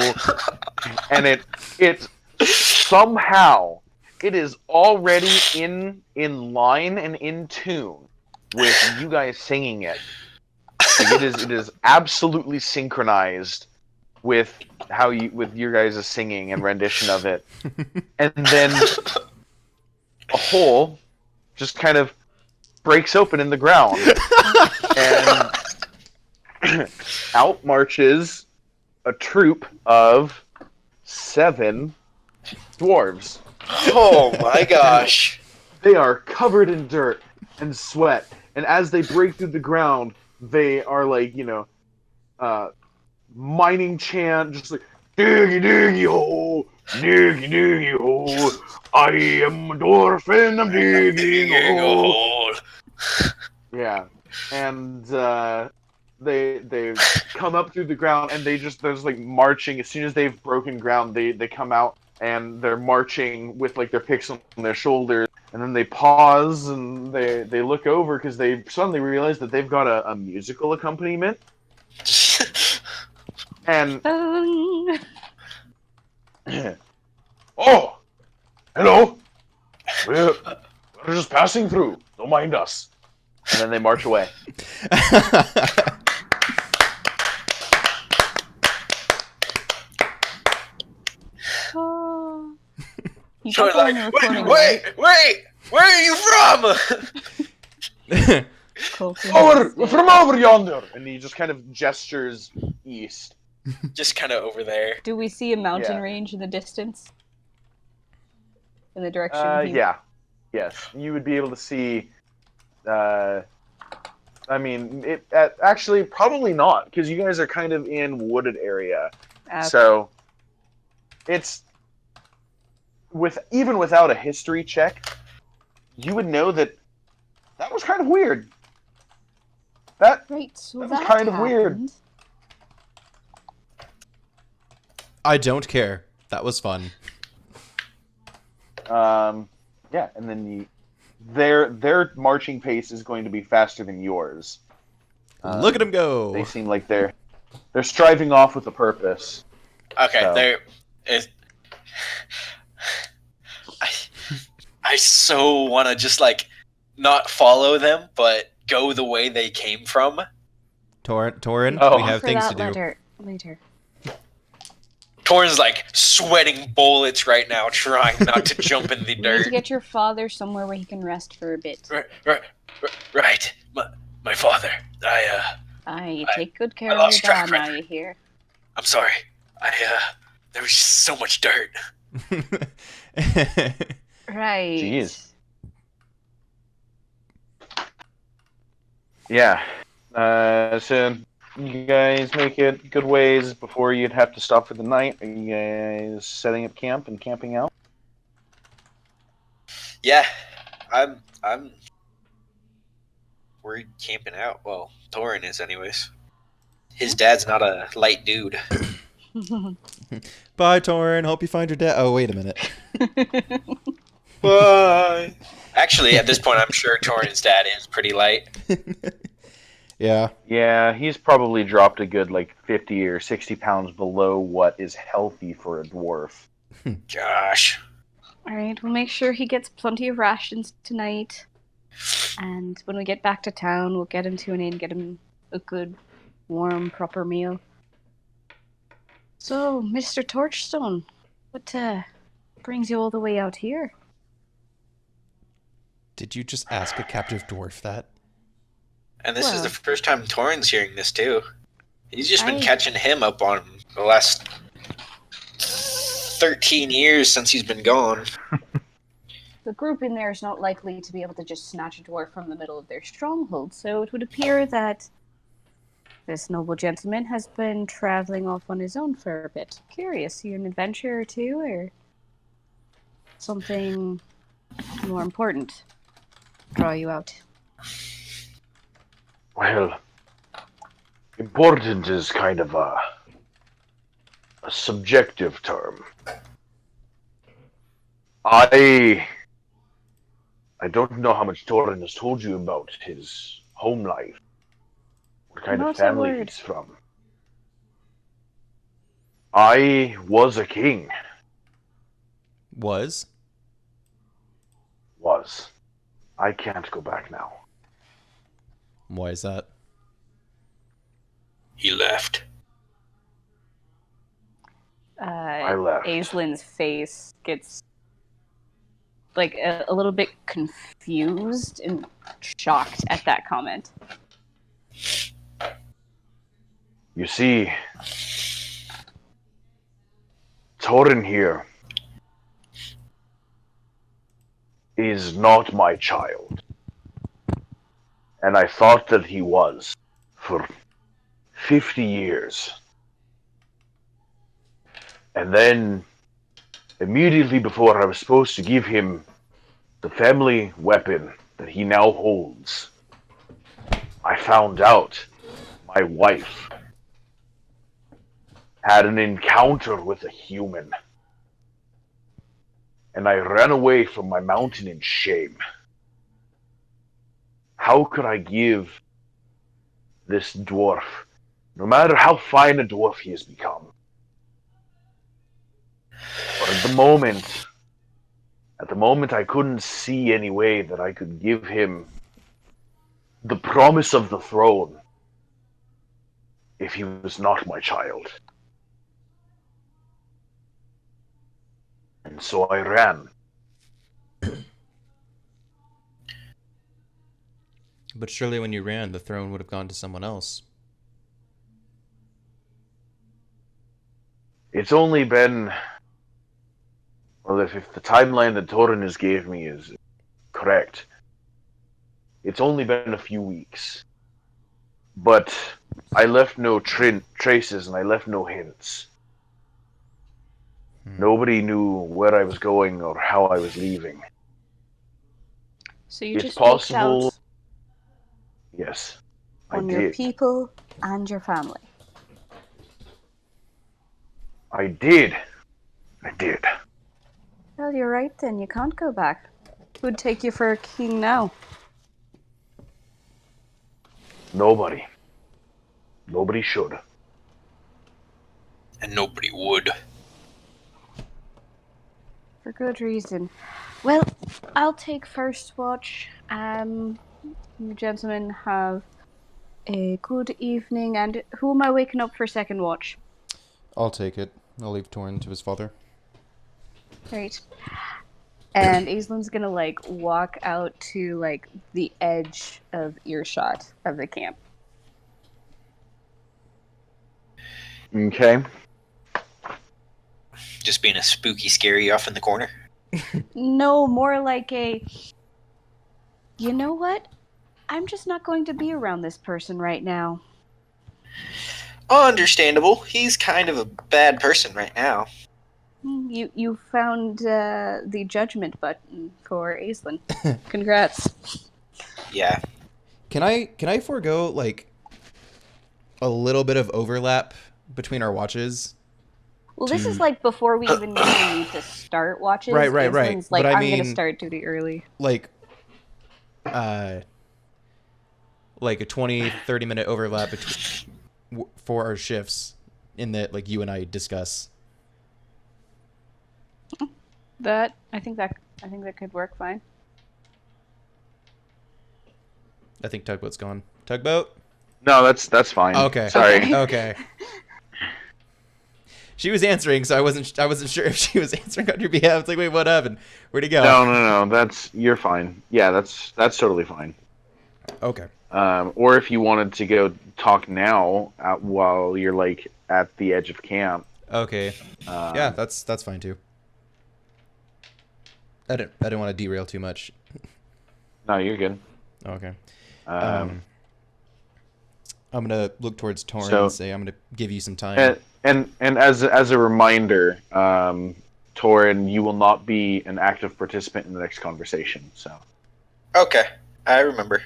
S2: And it somehow it is already in line and in tune with you guys singing it. Like it is absolutely synchronized with your guys' singing and rendition of it. And then a hole just kind of breaks open in the ground, and out marches a troop of 7 dwarves.
S6: Oh my gosh.
S2: They are covered in dirt and sweat, And as they break through the ground, they are like, mining chant, just like, diggy diggy hole, diggy diggy hole. I am a dwarf and I'm digging a hole. Yeah, and they come up through the ground, and there's like marching. As soon as they've broken ground, they come out and they're marching with like their picks on their shoulders, and then they pause and they look over because they suddenly realize that they've got a musical accompaniment. And oh, hello, we're just passing through. Don't mind us. And then they march away.
S4: You
S6: So
S4: got that on the recording, right?
S6: wait! Where are you from?
S2: From over yonder. And he just kind of gestures east.
S6: Just kind of over there.
S4: Do we see a mountain
S2: Yeah.
S4: range in the distance? In the direction
S2: Yeah. Yes. You would be able to see, actually, probably not, because you guys are kind of in wooded area. So, it's, even without a history check, you would know that was kind of weird. That
S4: so
S2: was kind of weird.
S1: I don't care. That was fun.
S2: Yeah, and then their marching pace is going to be faster than yours.
S1: Look at them go.
S2: They seem like they're striving off with a purpose.
S6: Okay,
S2: So.
S6: I so want to just like not follow them, but go the way they came from.
S1: Torin,
S2: Oh.
S1: we have things to do.
S4: Later.
S6: Torn's like sweating bullets right now, trying not to jump in the
S4: You need
S6: dirt.
S4: to get your father somewhere where he can rest for a bit.
S6: Right. My father.
S4: Take good care
S6: I
S4: of your
S6: lost track
S4: dad
S6: right
S4: now,
S6: there.
S4: you hear?
S6: I'm sorry. There was just so much dirt.
S4: Right.
S2: Jeez. Yeah. So you guys make it good ways before you'd have to stop for the night. Are you guys setting up camp and camping out?
S6: Yeah, we're camping out. Well, Torin is anyways. His dad's not a light dude.
S1: Bye, Torin. Hope you find your dad. Oh, wait a minute.
S6: Bye. Actually, at this point, I'm sure Torin's dad is pretty light.
S1: Yeah.
S2: Yeah, he's probably dropped a good 50 or 60 pounds below what is healthy for a dwarf.
S6: Gosh.
S4: Alright, we'll make sure he gets plenty of rations tonight. And when we get back to town, we'll get him to an inn, get him a good, warm, proper meal. So, Mr. Torchstone, what brings you all the way out here?
S1: Did you just ask a captive dwarf that?
S6: And this is
S4: Well.
S6: the first time Torin's hearing this, too. He's just been catching him up on the last 13 years since he's been gone.
S4: The group in there is not likely to be able to just snatch a dwarf from the middle of their stronghold, so it would appear that this noble gentleman has been traveling off on his own for a bit. Curious, you an adventure or two, or something more important draw you out?
S2: Well, important is kind of a subjective term. I don't know how much Torin has told you about his home life. What kind
S4: Not
S2: of
S4: a
S2: family
S4: word.
S2: he's from. I was a king.
S1: Was?
S2: Was. I can't go back now.
S1: Why is that?
S6: He left.
S2: I left.
S4: Aislin's face gets a little bit confused and shocked at that comment.
S2: You see, Torin here is not my child. And I thought that he was for 50 years. And then, immediately before I was supposed to give him the family weapon that he now holds, I found out my wife had an encounter with a human. And I ran away from my mountain in shame. How could I give this dwarf, no matter how fine a dwarf he has become, but at the moment I couldn't see any way that I could give him the promise of the throne if he was not my child. And so I ran.
S1: But surely when you ran, the throne would have gone to someone else.
S2: It's only been, well, if the timeline that Torin has gave me is correct, it's only been a few weeks. But I left no traces and I left no hints. Nobody knew where I was going or how I was leaving.
S4: So you
S2: It's
S4: just
S2: possible.
S4: looked out
S2: Yes,
S4: on
S2: I
S4: your
S2: did.
S4: people and your family.
S2: I did.
S4: Well, you're right then. You can't go back. Who'd take you for a king now?
S2: Nobody. Nobody should.
S6: And nobody would.
S4: For good reason. Well, I'll take first watch. You gentlemen have a good evening. And who am I waking up for second watch?
S1: I'll take it. I'll leave Torn to his father.
S4: Right. And Aislin's gonna walk out to the edge of earshot of the camp.
S2: Okay.
S6: Just being a spooky, scary off in the corner.
S4: No, more like a. You know what? I'm just not going to be around this person right now.
S6: Understandable. He's kind of a bad person right now.
S4: You found the judgment button for Aislinn. Congrats.
S6: Yeah.
S1: Can I forego a little bit of overlap between our watches?
S4: Well, this is before we even need to start watches.
S1: Right.
S4: Aislinn's
S1: But
S4: I'm gonna start duty early.
S1: A 20-30 minute overlap for our shifts in that you and I discuss.
S4: I think that could work fine.
S1: I think Tugboat's gone. Tugboat?
S2: No, that's fine.
S1: Okay.
S2: Sorry.
S1: Okay. She was answering, so I wasn't sure if she was answering on your behalf. It's wait, what happened? Where'd he go?
S2: No. You're fine. Yeah, that's totally fine.
S1: Okay.
S2: Or if you wanted to go talk now while you're at the edge of camp.
S1: Okay. Yeah, that's fine too. I didn't want to derail too much.
S2: No, you're good.
S1: Okay. I'm gonna look towards Torrin and say I'm gonna give you some time.
S2: And as a reminder, Torrin, you will not be an active participant in the next conversation. So.
S6: Okay, I remember.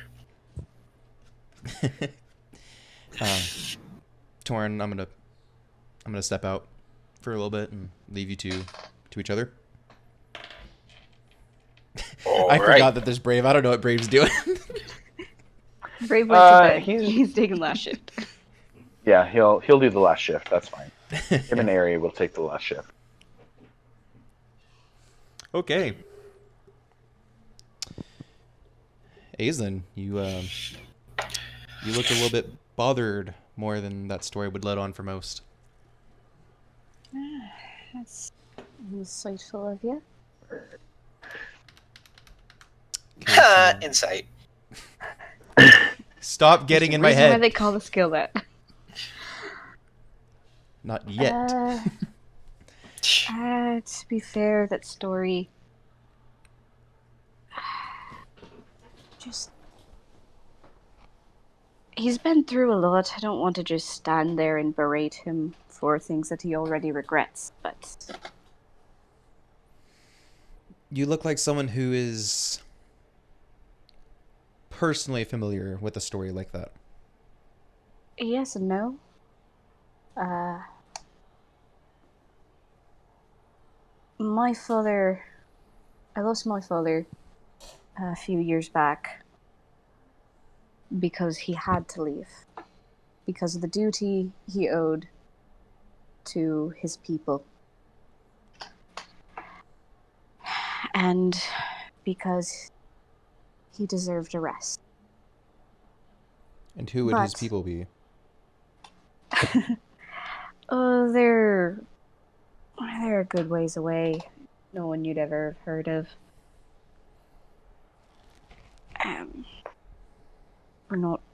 S1: Torrin, I'm gonna step out for a little bit and leave you to each other. I forgot that there's Brave. I don't know what Brave's doing.
S4: Brave went to bed. He's taking last shift.
S2: Yeah, he'll do the last shift. That's fine. Him and Ari will take the last shift.
S1: Okay. Aislinn, you look a little bit bothered more than that story would let on for most.
S4: That's insightful of you.
S6: Insight.
S1: Stop getting in my
S4: Why
S1: head.
S4: they call the skill that?
S1: Not yet.
S4: To be fair, that story just He's been through a lot. I don't want to just stand there and berate him for things that he already regrets, but...
S1: You look like someone who is personally familiar with a story like that.
S4: Yes and no. My father... I lost my father a few years back because he had to leave. Because of the duty he owed to his people. And because he deserved a rest.
S1: And who would his people be?
S4: They're a good ways away. No one you'd ever have heard of.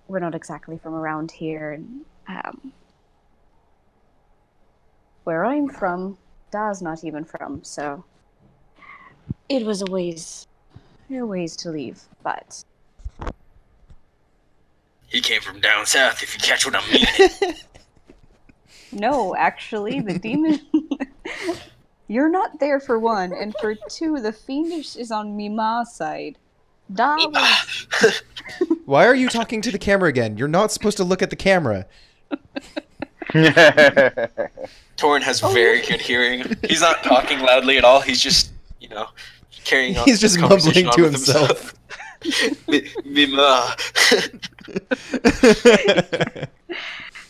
S4: We're not exactly from around here, and where I'm from, Da's not even from, so it was a ways to leave, but
S6: He came from down south, if you catch what I mean.
S4: no, actually, the demon. You're not there for one, and for two, the fiendish is on Mima's side. Da was...
S1: Why are you talking to the camera again? You're not supposed to look at the camera.
S6: Torrin has very good hearing. He's not talking loudly at all. He's just, carrying on.
S1: He's just mumbling to himself.
S6: Mima.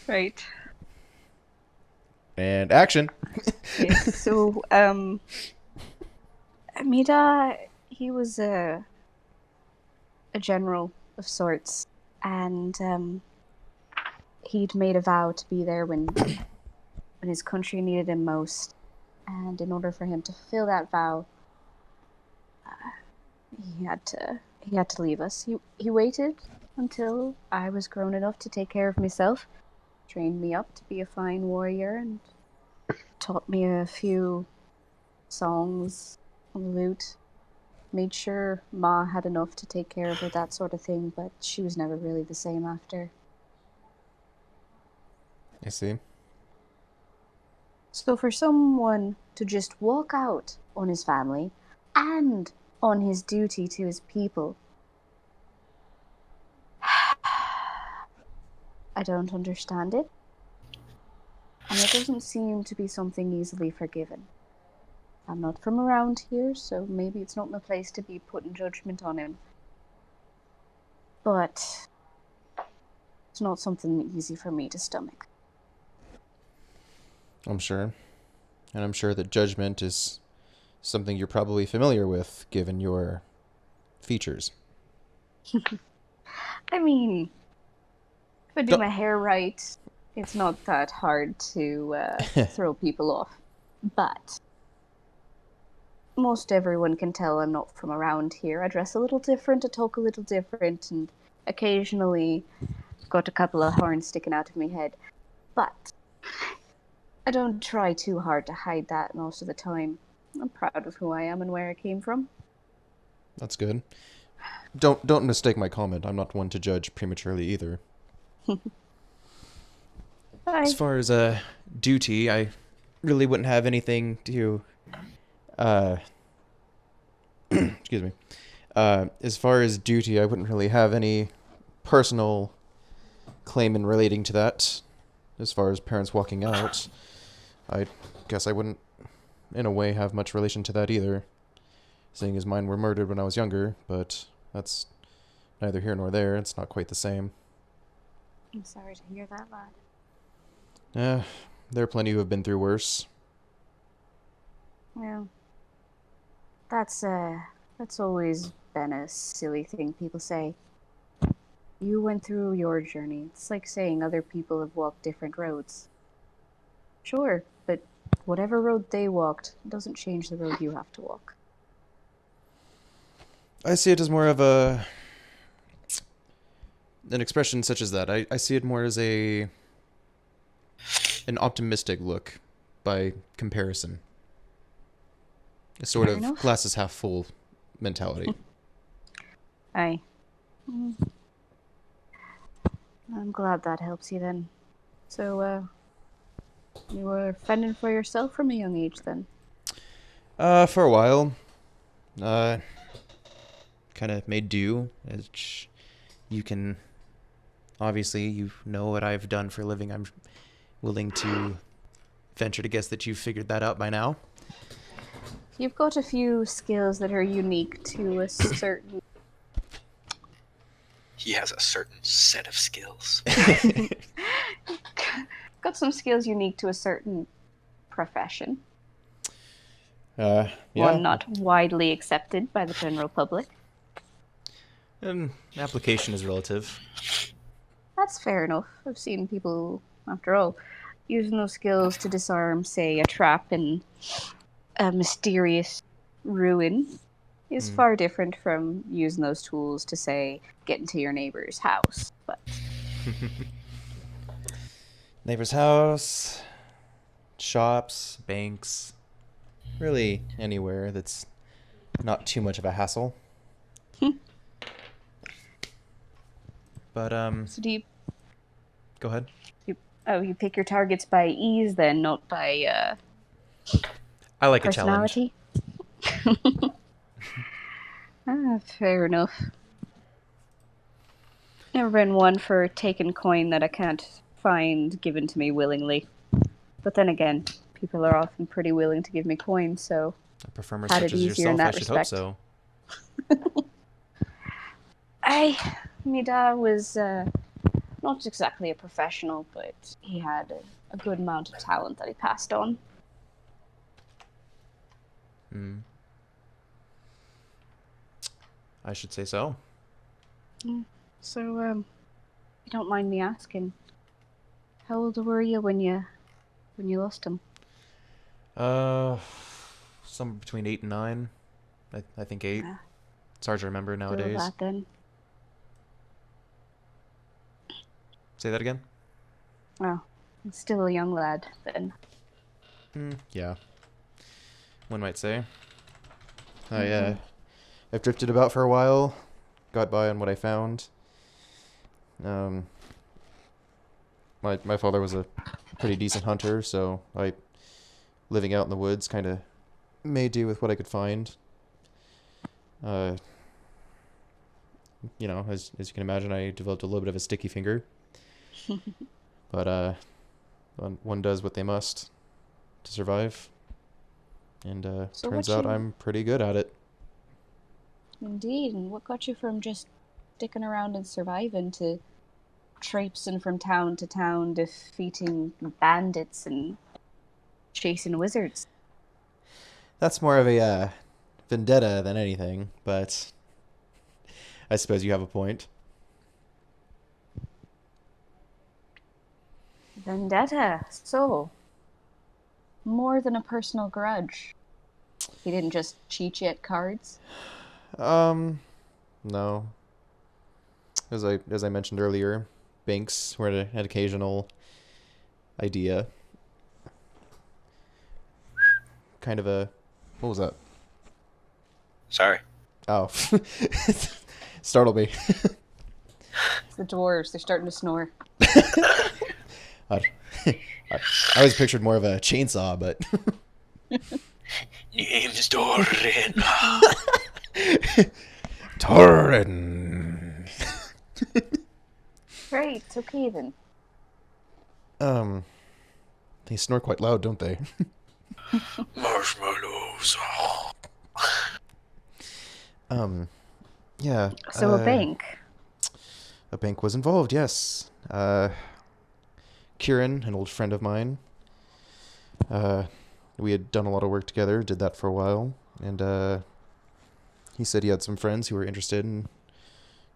S4: Right.
S1: And action.
S4: Yes, so, Mida, he was a general of sorts, and he'd made a vow to be there when his country needed him most, and in order for him to fulfill that vow, he had to leave us. He waited until I was grown enough to take care of myself, trained me up to be a fine warrior, and taught me a few songs on the lute. Made sure Ma had enough to take care of her, that sort of thing, but she was never really the same after.
S1: I see.
S4: So for someone to just walk out on his family and on his duty to his people, I don't understand it. And it doesn't seem to be something easily forgiven. I'm not from around here, so maybe it's not my place to be putting judgment on him. But it's not something easy for me to stomach.
S1: I'm sure. And I'm sure that judgment is something you're probably familiar with, given your features.
S4: I mean, if I do my hair right, it's not that hard to throw people off. But most everyone can tell I'm not from around here. I dress a little different, I talk a little different, and occasionally got a couple of horns sticking out of my head. But I don't try too hard to hide that most of the time. I'm proud of who I am and where I came from.
S1: That's good. Don't mistake my comment. I'm not one to judge prematurely either. As far as duty, I really wouldn't have anything to excuse me. As far as duty, I wouldn't really have any personal claim in relating to that. As far as parents walking out, I guess I wouldn't, in a way, have much relation to that either, seeing as mine were murdered when I was younger, but that's neither here nor there. It's not quite the same.
S4: I'm sorry to hear that, lad.
S1: There are plenty who have been through worse.
S4: Well, that's always been a silly thing people say. You went through your journey. It's like saying other people have walked different roads. Sure, but whatever road they walked doesn't change the road you have to walk.
S1: I see it as more of an expression such as that. I see it more as an optimistic look by comparison. A sort of glass is half full mentality.
S4: Aye. I'm glad that helps you then. So, you were fending for yourself from a young age then?
S1: For a while. Kind of made do. As you can... Obviously, you know what I've done for a living. I'm willing to venture to guess that you've figured that out by now.
S4: You've got a few skills that are unique to a certain...
S6: He has a certain set of skills.
S4: got some skills unique to a certain profession.
S1: Yeah.
S4: One not widely accepted by the general public.
S1: Application is relative.
S4: That's fair enough. I've seen people, after all, using those skills to disarm, say, a trap in a mysterious ruin is far different from using those tools to, say, get into your neighbor's house. But
S1: Neighbor's house, shops, banks, really anywhere that's not too much of a hassle. But,
S4: so do you...
S1: Go ahead.
S4: You pick your targets by ease then, not by
S1: I like a challenge.
S4: personality? Fair enough. Never been one for taking coin that I can't find given to me willingly. But then again, people are often pretty willing to give me coin, so
S1: A performer
S4: had
S1: such
S4: it
S1: as
S4: easier in
S1: yourself, I
S4: that
S1: should hope
S4: respect.
S1: so.
S4: My dad was not exactly a professional, but he had a good amount of talent that he passed on.
S1: I should say so.
S4: So, you don't mind me asking, how old were you when you lost him?
S1: Somewhere between 8 and 9. I think 8. It's hard to remember nowadays.
S4: That then.
S1: Say that again?
S4: Oh, still a young lad then.
S1: Yeah. One might say. I've drifted about for a while. Got by on what I found. My father was a pretty decent hunter, so living out in the woods, kind of made do with what I could find. As you can imagine, I developed a little bit of a sticky finger. But one does what they must to survive. And
S4: So
S1: turns out I'm pretty good at it.
S4: Indeed, and what got you from just sticking around and surviving to traipsing from town to town, defeating bandits and chasing wizards?
S1: That's more of a vendetta than anything, but I suppose you have a point.
S4: Vendetta. So, more than a personal grudge. He didn't just cheat you at cards?
S1: No. As I mentioned earlier, banks were an occasional idea. Kind of a... What was that?
S6: Sorry.
S1: Oh. Startled me.
S4: It's the dwarves. They're starting to snore.
S1: I always pictured more of a chainsaw, but...
S6: Name's Doran.
S1: Torrin.
S4: Right, okay then.
S1: They snore quite loud, don't they?
S6: Marshmallows.
S1: Yeah.
S4: So a bank.
S1: A bank was involved, yes. Kieran, an old friend of mine, we had done a lot of work together, did that for a while, and he said he had some friends who were interested in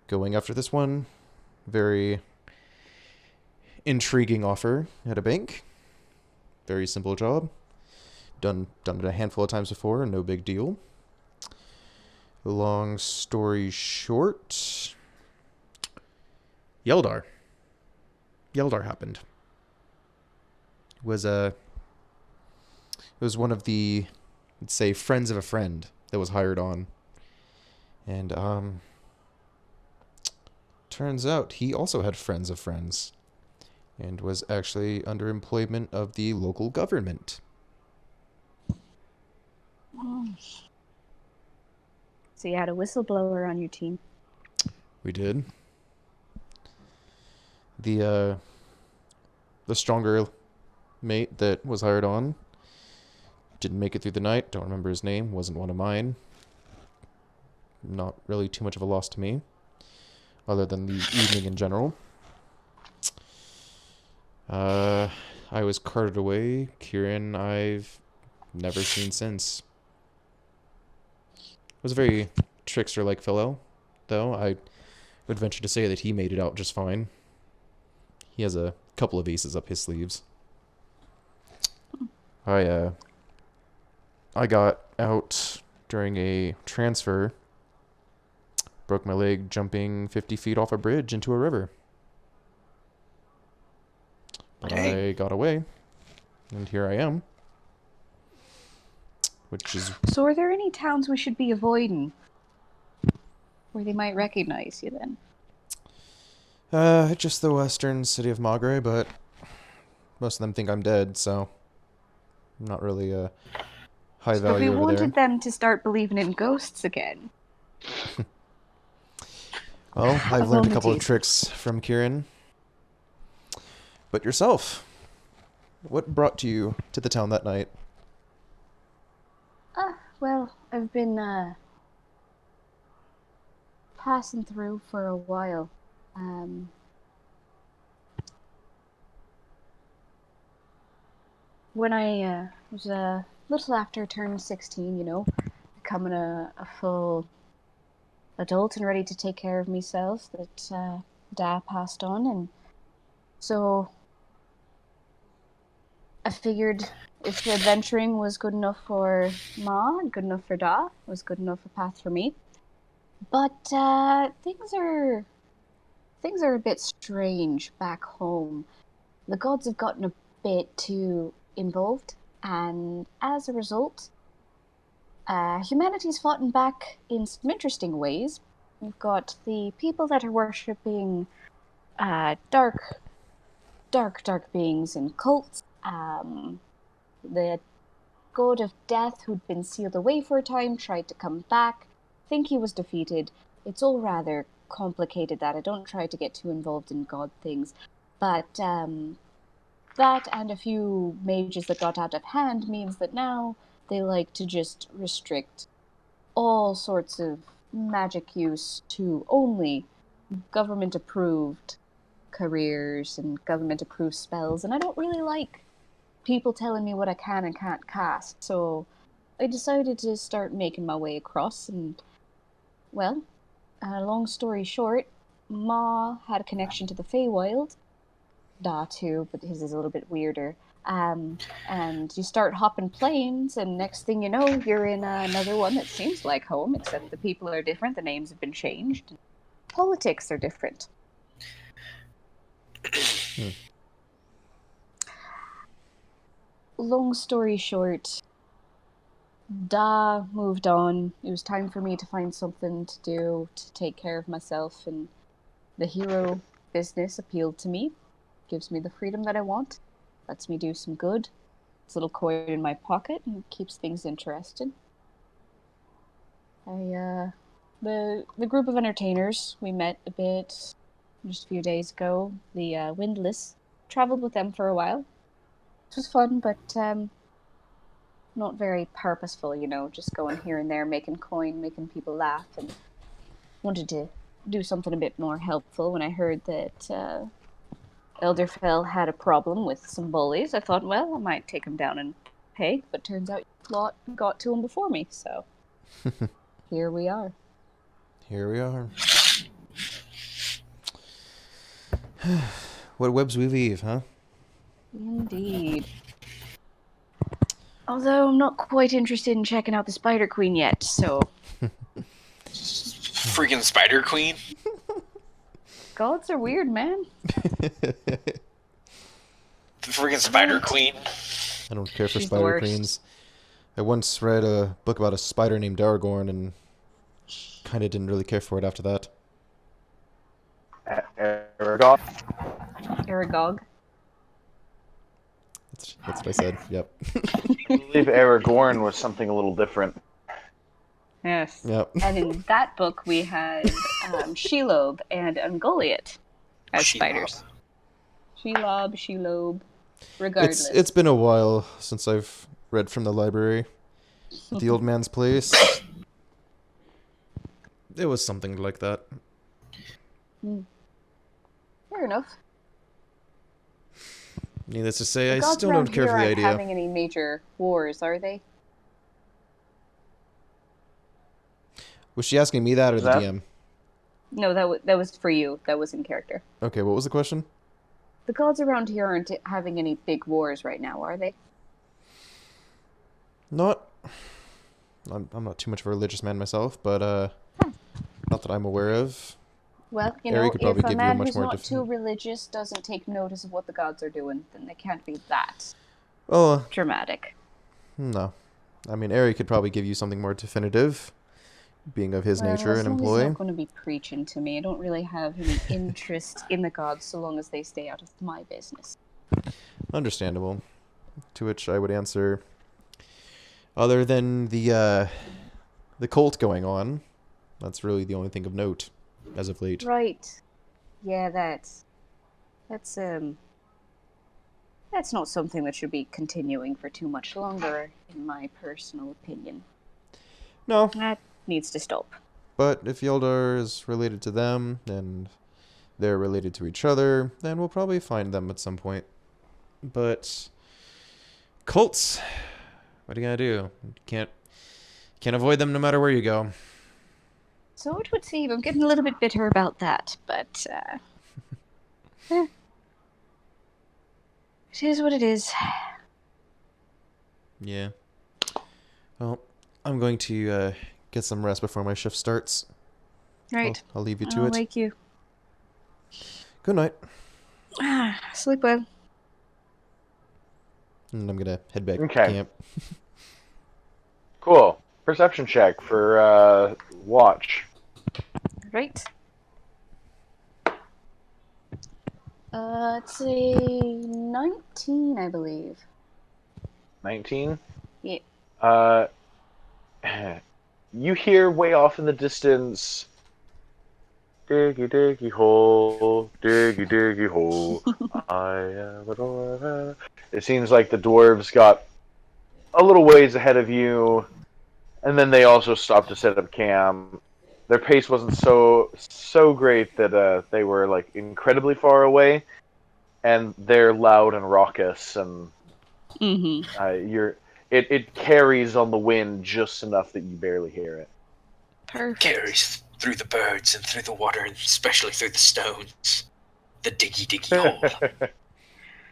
S1: going after this one very intriguing offer at a bank. Very simple job. Done it a handful of times before, no big deal. Long story short, Yeldar happened. It was one of the, let's say, friends of a friend that was hired on. And turns out he also had friends of friends and was actually under employment of the local government.
S4: So you had a whistleblower on your team.
S1: We did. The stronger mate that was hired on didn't make it through the night. Don't remember his name. Wasn't one of mine. Not really too much of a loss to me, other than the evening in general. I was carted away. Kieran, I've never seen since. Was a very trickster-like fellow, though. I would venture to say that he made it out just fine. He has a couple of aces up his sleeves. I got out during a transfer. Broke my leg jumping 50 feet off a bridge into a river. But I got away, and here I am. Which is...
S4: So are there any towns we should be avoiding? Where they might recognize you then?
S1: Just the western city of Magre, but most of them think I'm dead, so I'm not really a high
S4: So
S1: value
S4: we
S1: over there.
S4: wanted them to start believing in ghosts again.
S1: Well, I've learned a couple of tricks from Kieran. But yourself, what brought you to the town that night?
S4: Well, I've been passing through for a while. When I was a little after turning 16, you know, becoming a full adult and ready to take care of myself, that Da passed on, and so I figured if adventuring was good enough for Ma and good enough for Da, it was good enough a path for me. But things are a bit strange back home. The gods have gotten a bit too involved, and as a result, humanity's fought back in some interesting ways. We've got the people that are worshipping dark beings in cults. The god of death, who'd been sealed away for a time, tried to come back. Think he was defeated. It's all rather complicated, that I don't try to get too involved in god things. But that and a few mages that got out of hand means that now they like to just restrict all sorts of magic use to only government-approved careers and government-approved spells, and I don't really like people telling me what I can and can't cast, so I decided to start making my way across, and, well, long story short, Ma had a connection to the Feywild, Da too, but his is a little bit weirder, and you start hopping planes, and next thing you know, you're in another one that seems like home, except the people are different, the names have been changed, and politics are different. Long story short, Da moved on. It was time for me to find something to do to take care of myself, and the hero business appealed to me. Gives me the freedom that I want, lets me do some good. It's a little coin in my pocket and keeps things interesting. The group of entertainers, we met a bit just a few days ago. The Windless, traveled with them for a while. It was fun, but not very purposeful, you know, just going here and there, making coin, making people laugh, and wanted to do something a bit more helpful. When I heard that Elderfell had a problem with some bullies, I thought, well, I might take him down and peg, but turns out Lot got to him before me, so here we are.
S1: Here we are. What webs we weave, huh?
S4: Indeed. Although I'm not quite interested in checking out the Spider Queen yet, so...
S6: Freaking Spider Queen?
S4: Gods are weird, man.
S6: The freaking Spider Queen?
S1: I don't care for
S4: She's the
S1: spider
S4: worst.
S1: queens. I once read a book about a spider named Aragorn and kind of didn't really care for it after that.
S2: Aragog?
S4: Aragog.
S1: That's what I said. Yep.
S2: I believe Aragorn was something a little different.
S4: Yes.
S1: Yep.
S4: And in that book, we had Shelob and Ungoliant as spiders. Shelob. Regardless.
S1: It's been a while since I've read from the library. At the old man's place. It was something like that.
S4: Fair enough.
S1: Needless to say, I
S4: The gods
S1: still
S4: around
S1: don't care
S4: here
S1: for the
S4: aren't
S1: idea.
S4: having any major wars, are they?
S1: Was she asking me that or
S2: Is
S1: the
S2: that-
S1: DM?
S4: No, that was for you. That was in character.
S1: Okay, what was the question?
S4: The gods around here aren't having any big wars right now, are they?
S1: Not... I'm not too much of a religious man myself, but not that I'm aware of.
S4: Well, you
S1: Harry
S4: know,
S1: could
S4: if
S1: probably
S4: a
S1: give you a
S4: man
S1: much
S4: who's
S1: more
S4: not too religious doesn't take notice of what the gods are doing, then they can't be that
S1: Oh,
S4: dramatic.
S1: no. I mean, Ari could probably give you something more definitive, being of his nature and
S4: As long as he's
S1: employ.
S4: not going to be preaching to me. I don't really have any interest in the gods so long as they stay out of my business.
S1: Understandable. To which I would answer, other than the cult going on, that's really the only thing of note as of late.
S4: Right. Yeah, that's not something that should be continuing for too much longer, in my personal opinion.
S1: No,
S4: That needs to stop.
S1: but if Yeldar is related to them and they're related to each other, then we'll probably find them at some point. But cults, what are you gonna do? Can't avoid them no matter where you go.
S4: So it would seem. I'm getting a little bit bitter about that, but it is what it is.
S1: Yeah. Well, I'm going to get some rest before my shift starts.
S4: Right.
S1: I'll leave you to
S4: I'll
S1: it.
S4: wake you.
S1: Good night.
S4: Sleep well.
S1: And I'm gonna head back
S2: Okay.
S1: to camp.
S2: Cool. Perception check for watch.
S4: Right. It's a 19, I believe.
S2: 19?
S4: Yeah.
S2: You hear way off in the distance, diggy diggy hole, diggy diggy hole, I am a dwarf. It seems like the dwarves got a little ways ahead of you, and then they also stopped to set up camp. Their pace wasn't so great that they were like incredibly far away, and they're loud and raucous, and it carries on the wind just enough that you barely hear it.
S4: Perfect.
S6: Carries through the birds and through the water, and especially through the stones. The diggy diggy hole.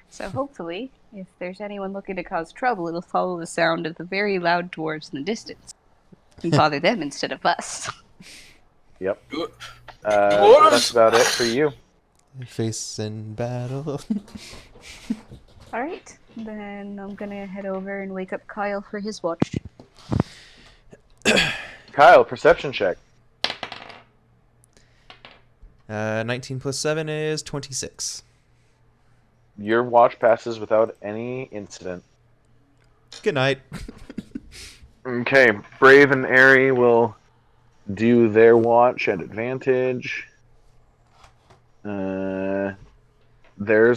S4: So hopefully, if there's anyone looking to cause trouble, it'll follow the sound of the very loud dwarves in the distance and bother them instead of us.
S2: Yep. So that's about it for you.
S1: Face in battle.
S4: All right, then I'm gonna head over and wake up Kyle for his watch.
S2: Kyle, perception check.
S1: 19 plus 7 is 26.
S2: Your watch passes without any incident.
S1: Good night.
S2: Okay, Brave and Airy will do their watch at advantage. Theirs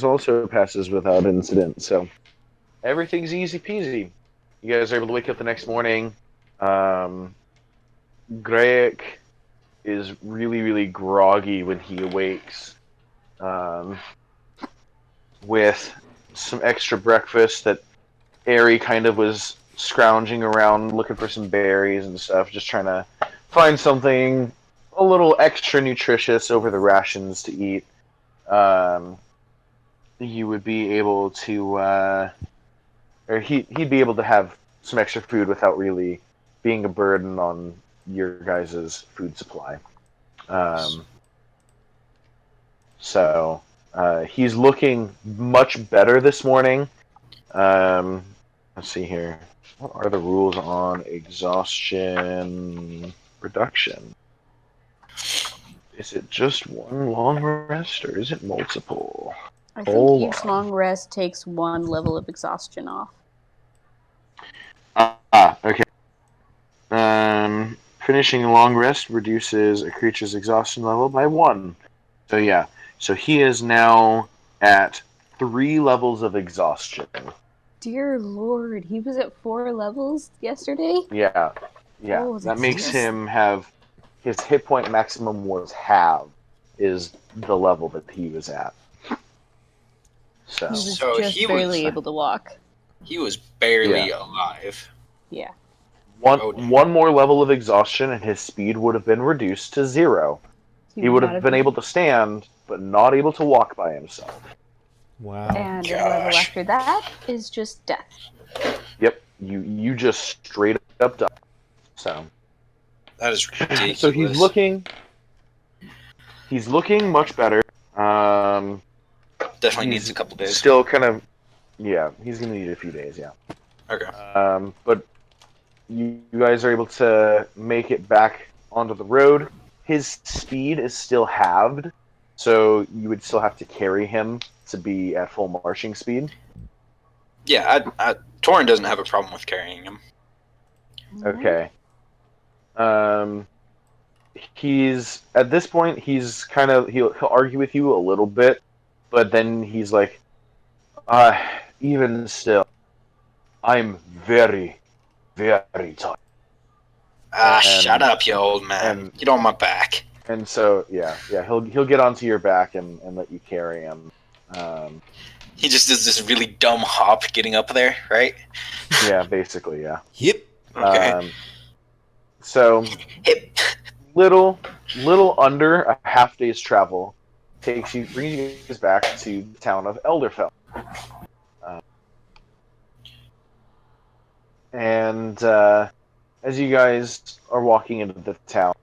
S2: also passes without incident, so everything's easy peasy. You guys are able to wake up the next morning. Grayek is really, really groggy when he awakes. With some extra breakfast that Airy kind of was scrounging around looking for some berries and stuff, just trying to find something a little extra nutritious over the rations to eat. You would be able to, or he'd be able to have some extra food without really being a burden on your guys' food supply. So he's looking much better this morning. Let's see here. What are the rules on exhaustion reduction? Is it just one long rest, or is it multiple?
S4: I think each long rest takes 1 level of exhaustion off.
S2: Okay. Finishing a long rest reduces a creature's exhaustion level by 1. So yeah. So he is now at 3 levels of exhaustion.
S4: Dear Lord, he was at 4 levels yesterday?
S2: Yeah.
S4: Oh,
S2: that makes him have his hit point maximum was half is the level that he was at.
S4: He was just barely able to walk.
S6: He was barely alive.
S4: Yeah.
S2: One more level of exhaustion and his speed would have been reduced to 0. He would have been able to stand, but not able to walk by himself.
S1: Wow.
S4: And a level after that is just death.
S2: Yep. You just straight up die. So
S6: that is ridiculous.
S2: So he's looking much better.
S6: Definitely needs a couple days.
S2: Still kind of he's gonna need a few days,
S6: Okay.
S2: But you guys are able to make it back onto the road. His speed is still halved, so you would still have to carry him to be at full marching speed.
S6: Yeah, Torin doesn't have a problem with carrying him.
S2: Okay. He's at this point. He's kind of he'll argue with you a little bit, but then he's like, even still, I'm very, very tired.
S6: Shut up, you old man. Get on my back.
S2: And so, he'll get onto your back and let you carry him.
S6: He just does this really dumb hop getting up there, right?
S2: Yeah, basically, yeah.
S1: Yep.
S6: Okay.
S2: So, little under a half day's travel brings you guys back to the town of Elderfell. And as you guys are walking into the town,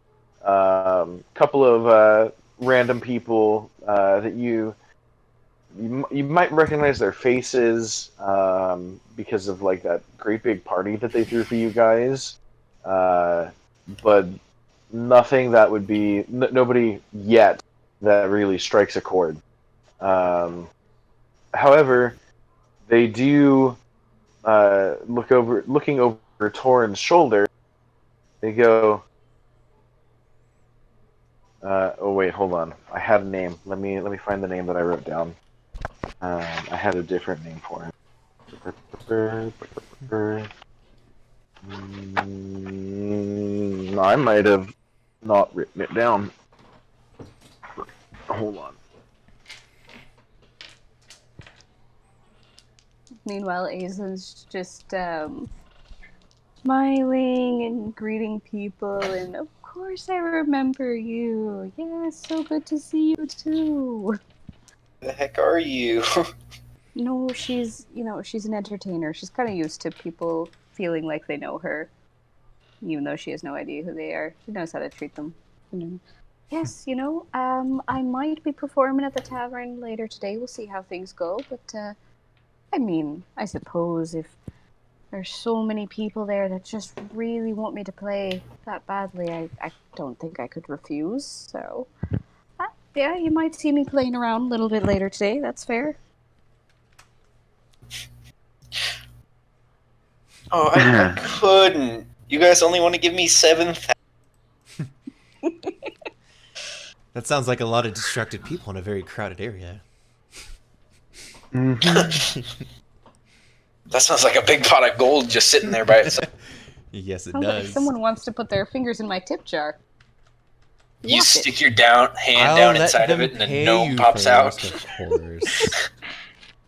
S2: a couple of random people that you might recognize their faces because of like that great big party that they threw for you guys, but nothing that would be nobody yet that really strikes a chord. However, they do looking over Torin's shoulder. They go, oh wait, hold on. I had a name. Let me find the name that I wrote down. I had a different name for him. I might have not written it down. Hold on.
S4: Meanwhile, Aizen's just smiling and greeting people, and of course I remember you. Yeah, so good to see you too.
S6: The heck are you?
S4: No, she's an entertainer. She's kind of used to people feeling like they know her, even though she has no idea who they are. She knows how to treat them. Yes, I might be performing at the tavern later today. We'll see how things go, but I mean, I suppose if there's so many people there that just really want me to play that badly, I don't think I could refuse. So, yeah, you might see me playing around a little bit later today. That's fair.
S6: Oh, I couldn't. You guys only want to give me 7,000.
S1: That sounds like a lot of distracted people in a very crowded area.
S2: Mm-hmm.
S6: That sounds like a big pot of gold just sitting there by itself.
S1: Yes, it
S4: Sounds
S1: does.
S4: like someone wants to put their fingers in my tip jar.
S6: You stick your hand down inside of it, and a gnome pops out.
S1: Of course.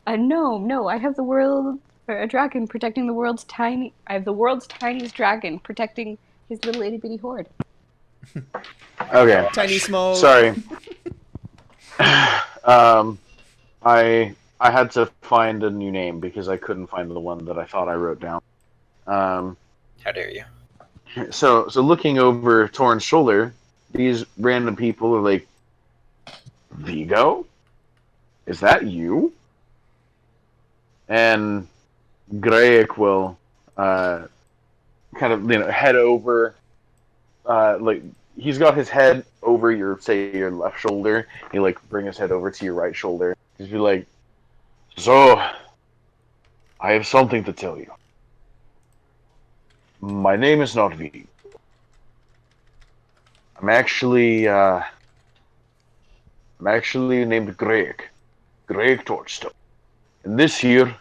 S4: No, I have a dragon protecting the world's I have the world's tiniest dragon protecting his little itty bitty horde.
S2: Okay.
S1: Tiny small.
S2: Sorry. I had to find a new name because I couldn't find the one that I thought I wrote down.
S6: How dare you?
S2: So looking over Torin's shoulder, these random people are like, Vigo? Is that you? And Greg will kind of head over, like he's got his head over your, say, your left shoulder. You like bring his head over to your right shoulder. Just be like, "So, I have something to tell you. My name is not V. I'm actually named Greg Torchstone, and this here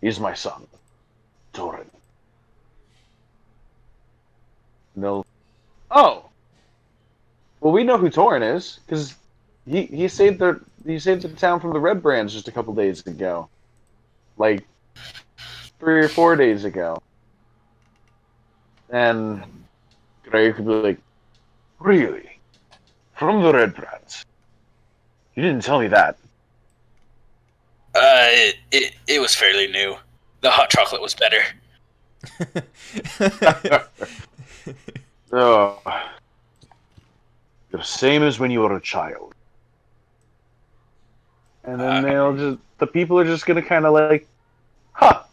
S2: is my son, Torin." No. Oh. Well, we know who Torin is because he saved the town from the Red Brands just a couple days ago, like 3 or 4 days ago. And Greg could be like, "Really? From the Red Brands? You didn't tell me that."
S6: It was fairly new. The hot chocolate was better.
S2: Oh, the same as when you were a child. And then the people are just gonna kind of like, "Huh.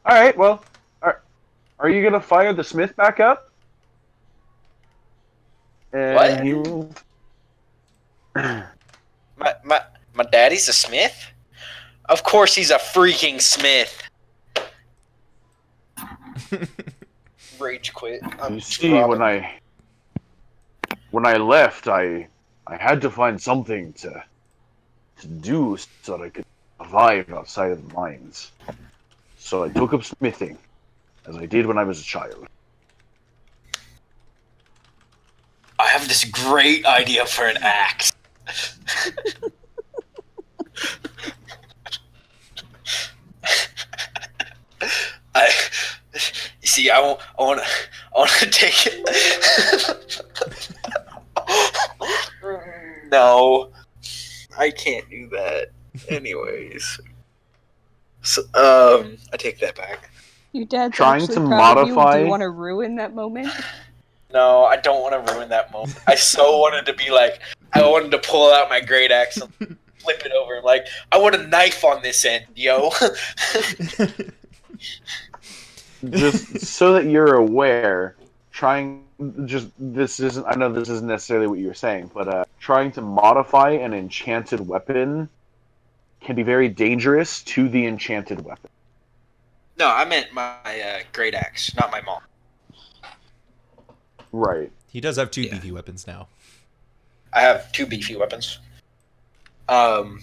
S2: All right. Well, are you gonna fire the Smith back up?" And
S6: What?
S2: he will.
S6: My daddy's a smith? Of course he's a freaking smith. Rage quit.
S2: You see, when I left, I had to find something to do so that I could survive outside of the mines. So I took up smithing, as I did when I was a child.
S6: I have this great idea for an axe. You see, I want to take it. No, I can't do that. Anyways, so, I take that back.
S4: Your dad's
S2: Trying
S4: actually
S2: to
S4: proud of you. Do
S2: modify-
S4: you want to ruin that moment?
S6: No, I don't want to ruin that moment. I so wanted to be like, I wanted to pull out my great axe and flip it over. Like, I want a knife on this end, yo.
S2: Just so that you're aware, I know this isn't necessarily what you were saying, but trying to modify an enchanted weapon can be very dangerous to the enchanted weapon.
S6: No, I meant my great axe, not my mom.
S2: Right.
S1: He does have two
S6: Yeah.
S1: beefy weapons now.
S6: I have 2 beefy weapons. Oh,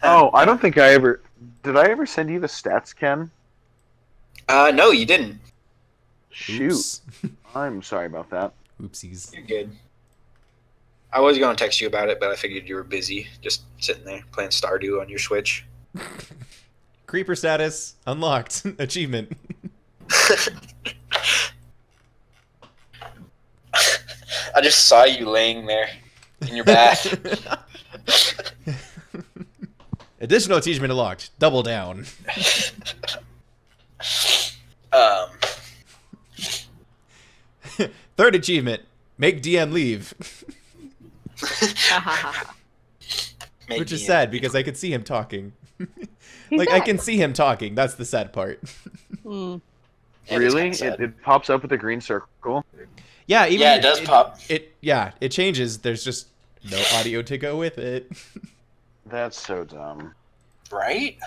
S2: Oh, I don't think I ever... Did I ever send you the stats, Ken?
S6: no, you didn't.
S2: Shoot.
S1: Oops.
S2: I'm sorry about that.
S1: Oopsies.
S6: You're good. I was going to text you about it, but I figured you were busy, just sitting there playing Stardew on your Switch.
S1: Creeper status unlocked. Achievement.
S6: I just saw you laying there in your bath.
S1: Additional achievement unlocked. Double down. Third achievement. Make DM leave. Which is sad because I could see him talking.
S4: He's
S1: Like, I
S4: back.
S1: can see him talking. That's the sad part.
S4: Hmm.
S2: Really? It pops up with a green circle?
S1: Yeah, even
S6: Yeah, it does pop.
S1: It changes. There's just no audio to go with it.
S2: That's so dumb.
S6: Right?